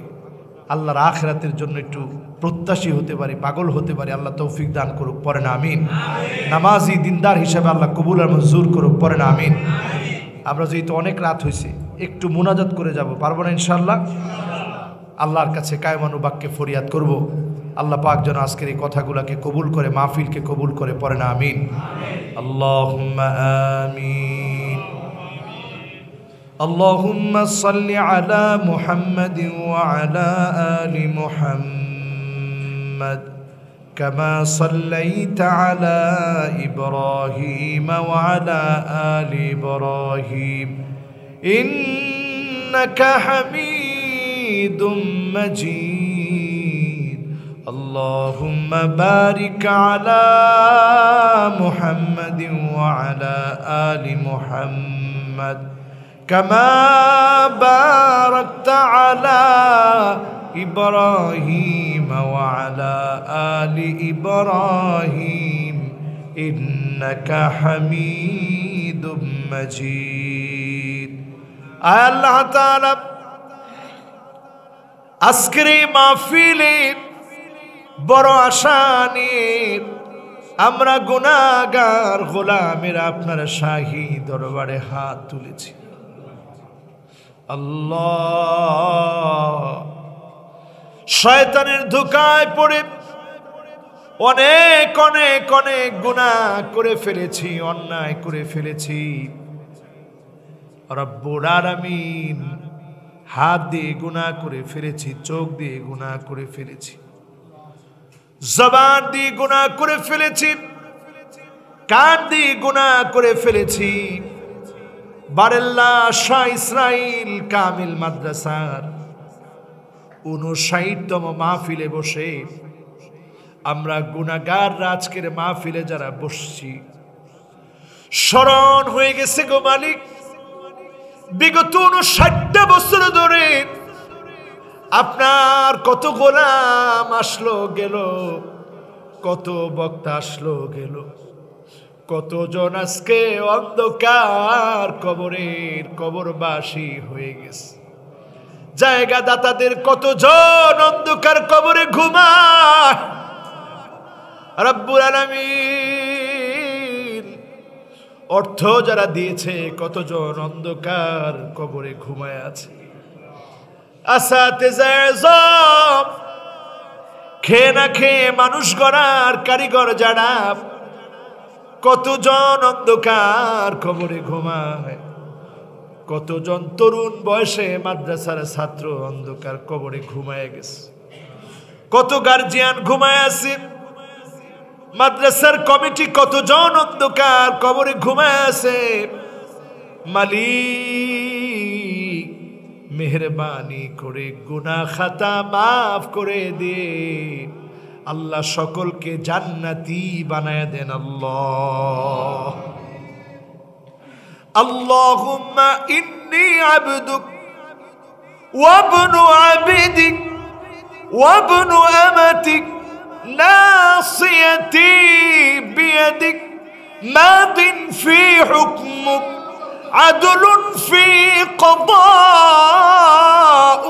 আল্লাহর আখিরাতের জন্য একটু প্রত্যাশী হতে পারি, পাগল হতে পারি। আল্লাহ তৌফিক দান করুক, পড়েন আমিন। নামাজি দিনদার হিসাবে আল্লাহ কবুল আর মঞ্জুর করুক, পড়েন আমিন। আমরা যেহেতু অনেক রাত হয়েছে একটু মুনাজাত করে যাব, পারবো না ইনশাআল্লাহ? আল্লাহর কাছে কায়মানু বাক্যে ফরিয়াদ করব, আল্লাহ পাক যেন আজকের এই কথাগুলোকে কবুল করে, মাহফিলকে কবুল করে, পড়ে না আমিন। আল্লাহুম্মা আমিন। আল্লাহুম্মা সাল্লি আলা মুহাম্মাদিন ওয়া আলা আলি মুহাম্মাদ কামা সাল্লাইতা আলা ইব্রাহিম ওয়া আলা আলি ইব্রাহিম ইন্নাকা হামিদুম মাজিদ। আল্লাহুম্মা বারিক আলা মুহাম্মাদিন ওয়া আলা আলি মুহাম্মাদ কামা বারাকতা আলা ইব্রাহিম ওয়া আলা আলি ইব্রাহিম ইন্নাকা হামিদুম মাজিদ। আল্লাহ তাআলা আজকের এই মাহফিলে বড় আশা নিয়ে আমরা গুনাহগার গোলামের আপনার শাহী দরবারে হাত তুলেছি। আল্লাহ, শয়তানের ধোঁকায় পড়ে অনেক অনেক অনেক গুনাহ করে ফেলেছি, অন্যায় করে ফেলেছি। রব্বুল আলামিন, হাত দিয়ে গুনাহ করে ফেলেছি, চোখ দিয়ে গুনাহ করে ফেলেছি, জবান দিয়ে গুনাহ করে ফেলেছি, কান দিয়ে গুনাহ করে ফেলেছি। বারেল্লাহ শাহ ইসরাইল কামিল মাদ্রাসার 59তম মাহফিলে বসে আমরা গুনাহগার আজকের মাহফিলে যারা বসছি, স্মরণ হয়ে গেছে গো মালিক, বিগত 59টা বছর ধরে আপনার কত গোলাম আসলো গেল, কত বক্তা আসলো গেল, কতজন আজকে অন্ধকার কবরের কবরবাসী হয়ে গেছে। জায়গা দাতাদের কতজন অন্ধকার কবরে ঘুমায়। রব্বুল আলামিন, অর্থ যারা দিয়েছে কতজন অন্ধকার কবরে ঘুমায় আছে। আসাতেজা আযম, খেয়ে না খেয়ে মানুষ গড়ার কারিগর যারা, কতজন অন্ধকার কবরে ঘুমায়। কতজন তরুণ বয়সে মাদ্রাসার ছাত্র অন্ধকার কবরে ঘুমায় গেছে। কত গার্জিয়ান ঘুমায় আছে। মাদ্রাসার কমিটি কতজন অন্ধকার কবরে ঘুমায় আছে। মালিক, মেহেরবানি করে গুনাহ খাতা মাফ করে দিয়ে আল্লাহ সকলকে জান্নাতি বানায় দেন। আল্লাহ, আল্লাহুম্মা ইন্নী আবদুক ওয়া ইবনু আবদিক ওয়া ইবনু আমাতিক নাসিয়াতি বিয়াদিক মাদিন ফি হুকমুক আদলুন ফি কদাউক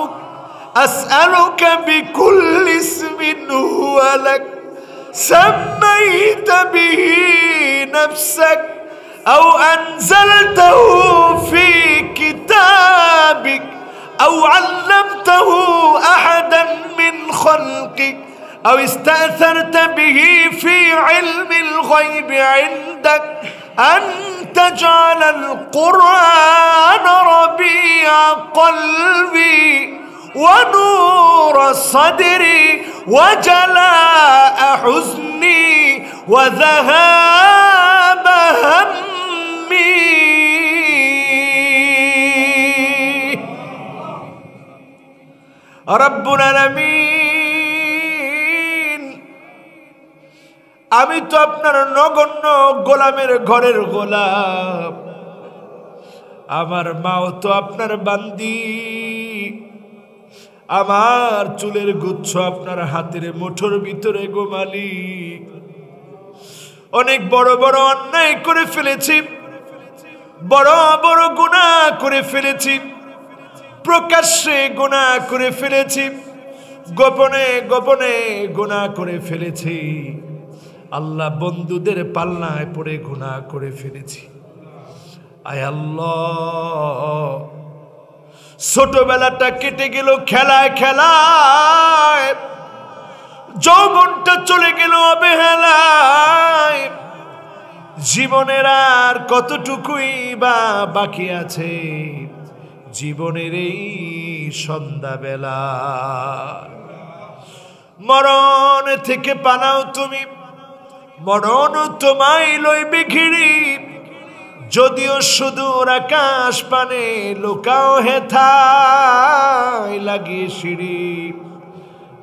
أسألك بكل اسم هو لك سميت به نفسك أو أنزلته في كتابك أو علمته أحدا من خلقك أو استأثرت به في علم الغيب عندك أن تجعل القرآن ربيع قلبي ونور صدري وجلاء حزني وذهاب همي। رب العالمين, আমি তো আপনার নগণ্য গোলামের ঘরের গোলাম, আমার মাও তো আপনার বান্দি, আমার চুলের গুচ্ছ আপনার হাতের মুঠোর ভিতরে গো মালিক। অনেক বড় বড় অন্যায় করে ফেলেছি, বড় বড় গুনাহ করে ফেলেছি, প্রকাশ্যে গুনাহ করে ফেলেছি, গোপনে গোপনে গুনাহ করে ফেলেছি। আল্লাহ, বন্ধুদের পাল্লায় পড়ে গুনাহ করে ফেলেছি। আয় আল্লাহ, ছোটবেলাটা কেটে গেল খেলায় খেলায়, যৌবনটা চলে গেল অবহেলায়, জীবনের আর কতটুকুই বা বাকি আছে জীবনের এই সন্ধ্যাবেলা। মরণ থেকে পানাও তুমি, মরণ তোমায় লইবে ঘিরি, যদিও সুদূর আকাশ পানে লোকাও হেথায় লাগিয়ে সিঁড়ি।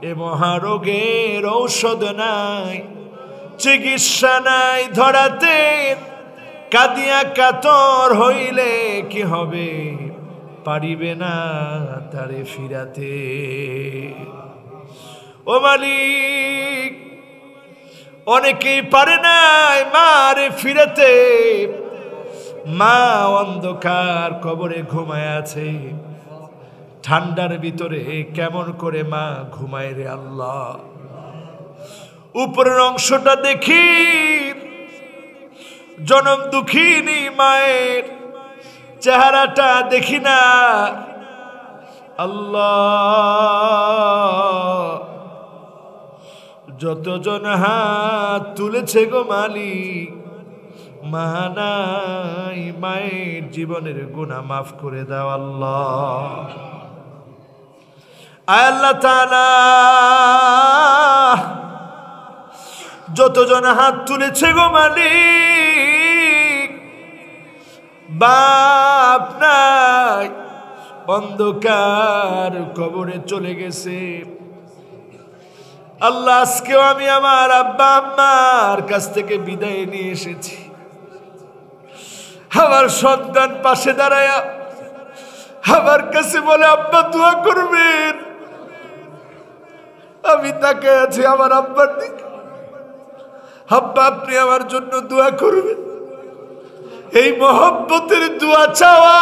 এ মহারোগের ঔষধ নাই, চিকিৎসা নাই ধরাতে, কাঁদিয়া কাতর হইলে কি হবে, পারিবে না তারে ফিরাতে। ও মালিক, অনেকেই পারে নাই মারে ফিরাতে, মা অন্ধকার কবরে ঘুমায় আছে, ঠান্ডার ভিতরে কেমন করে মা ঘুমায় রে আল্লাহ। উপরের অংশটা দেখি, জনম দুঃখিনী মায়ের চেহারাটা দেখি না। আল্লাহ, যতজন হাত তুলেছে গো মালিক, মা নাই, মায়ের জীবনের গুনাহ মাফ করে দাও আল্লাহ। আয় আল্লাহ তাআলা, যতজন হাত তুলেছে গো মালিক, বাপ নাই, অন্ধকার কবরে চলে গেছে। আল্লাহ, আজকেও আমি আমার আব্বা আম্মার কাছ থেকে বিদায় নিয়ে এসেছি। আমার সন্তান পাশে দাঁড়ায়া আমার কাছে বলে, আব্বা দোয়া করবেন। আমি তাকে আছি আমার আব্বার দিকে, আব্বা আপনি আমার জন্য দোয়া করবেন। এই মহব্বতের দোয়া চাওয়া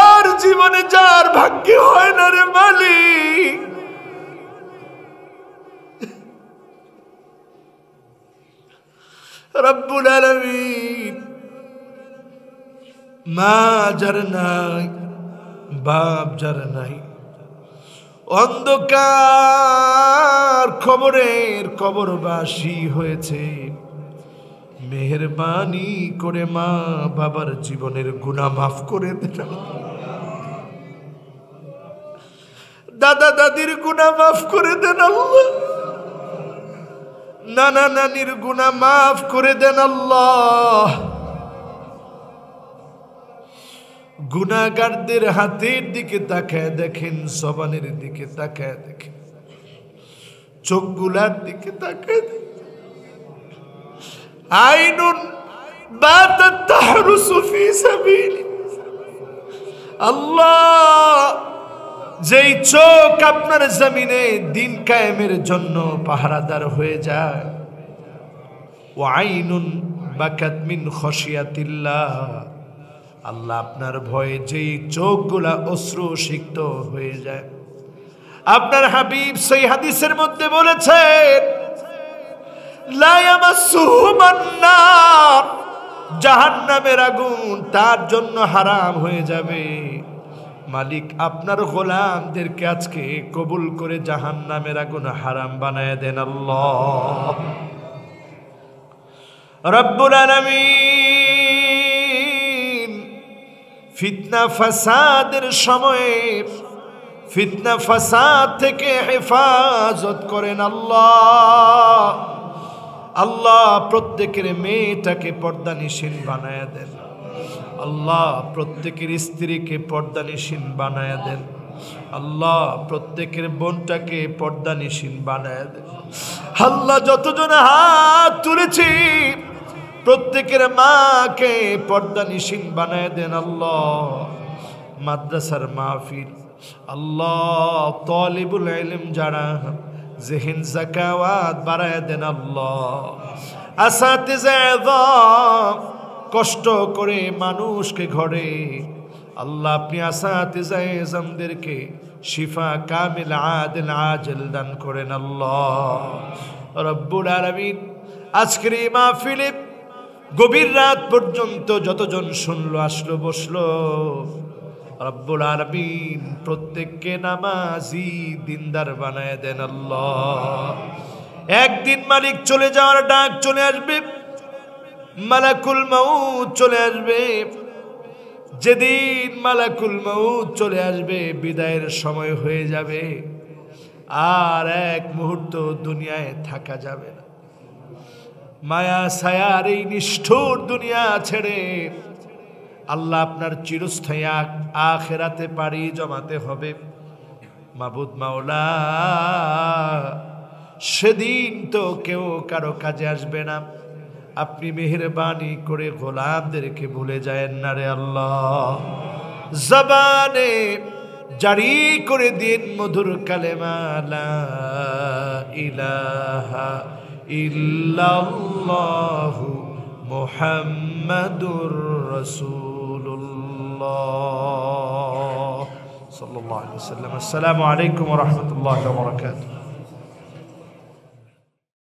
আর জীবনে যার ভাগ্যে হয় না রে মালিক। রব্বুল আলামিন, মা যার নাই, বাপ যার নাই, অন্ধকার খবরের কবরবাসী হয়েছে, মেহেরবানি করে মা বাবার জীবনের গুনাহ মাফ করে দেন। দাদা দাদির গুনাহ মাফ করে দেন আল্লাহ, নানা নানির গুনাহ মাফ করে দেন আল্লাহ। গুনাহগারদের হাতের দিকে তাকায় দেখেন, জবানের দিকে তাকায় দেখেন, চোখগুলার দিকে তাকায় দেখেন। আইনুন বাতাত তাহরুসু ফি সাবিলি, আল্লাহ, যেই চোখ আপনার জমিনে দিন কায়েমের জন্য পাহারাদার হয়ে যায়। ওয়া আইনুন বাকাত মিন খশিয়াতিল্লাহ, আল্লাহ আপনার ভয়ে যেই চোখগুলা অশ্রু সিক্ত হয়ে যায়। আপনার হাবিব সেই হাদিসের মধ্যে বলেছেন, লা ইয়ামাসসুহু মান-নার, জাহান্নামের আগুন তার জন্য হারাম হয়ে যাবে। মালিক, আপনার গোলামদেরকে আজকে কবুল করে জাহান্নামের আগুন হারাম বানায় দেন আল্লাহ। রব্বুল আলামিন, ফিতনা ফাসাদের সময়ে ফিতনা ফাসাদ থেকে হেফাজত করেন আল্লাহ। আল্লাহ, প্রত্যেকের মেয়েটাকে পর্দানিশীন বানায়া দেন আল্লাহ, প্রত্যেকের স্ত্রীকে পর্দানিশীন বানায়া দেন আল্লাহ, প্রত্যেকের বোনটাকে পর্দানিশীন বানায়া দেন আল্লাহ। যতজন হাত তুলেছি প্রত্যেকের মাকে পর্দানিশীন বানায়া দেন আল্লাহ। মাদ্রাসার মাহফিল আল্লাহ, তালিবুল ইলম যারা, জেহেন যাকাওয়াত বাড়ায়া দেন আল্লাহ। আসাতিজা আযম কষ্ট করে মানুষকে ঘরে, আল্লাহ আপনি আসাতিজা আযমদেরকে শিফা কামিল আদিল আজল দান করেন আল্লাহ। রব্বুল আলামিন, আজকের এই মাহফিলে গভীর রাত পর্যন্ত যতজন শুনলো, আসলো, বসলো, রব্বুল আলামিন প্রত্যেককে নামাজি দিনদার বানায় দেন আল্লাহ। একদিন মালিক চলে যাওয়ার ডাক চলে আসবে, মালাকুল মাউত চলে আসবে। যেদিন মালাকুল মাউত চলে আসবে, বিদায়ের সময় হয়ে যাবে, আর এক মুহূর্ত দুনিয়ায় থাকা যাবে না। মায়া ছায়ার এই নিষ্ঠুর দুনিয়া ছেড়ে আল্লাহ আপনার চিরস্থায়ী আখিরাতে পাড়ি জমাতে হবে। মাবুদ মাওলা, সেদিন তো কেউ কারো কাজে আসবে না। আপনি মেহেরবানি করে গোলামদেরকে ভুলে যায়েন না রে আল্লাহ। জবানে জারি করে দিন মধুর কালেমা লা ইলাহা ইল্লাল্লাহু মুহাম্মাদুর রাসূলুল্লাহ সাল্লাল্লাহু আলাইহি ওয়াসাল্লাম। আসসালামু আলাইকুম ওয়া রাহমাতুল্লাহি ওয়া বারাকাতুহু।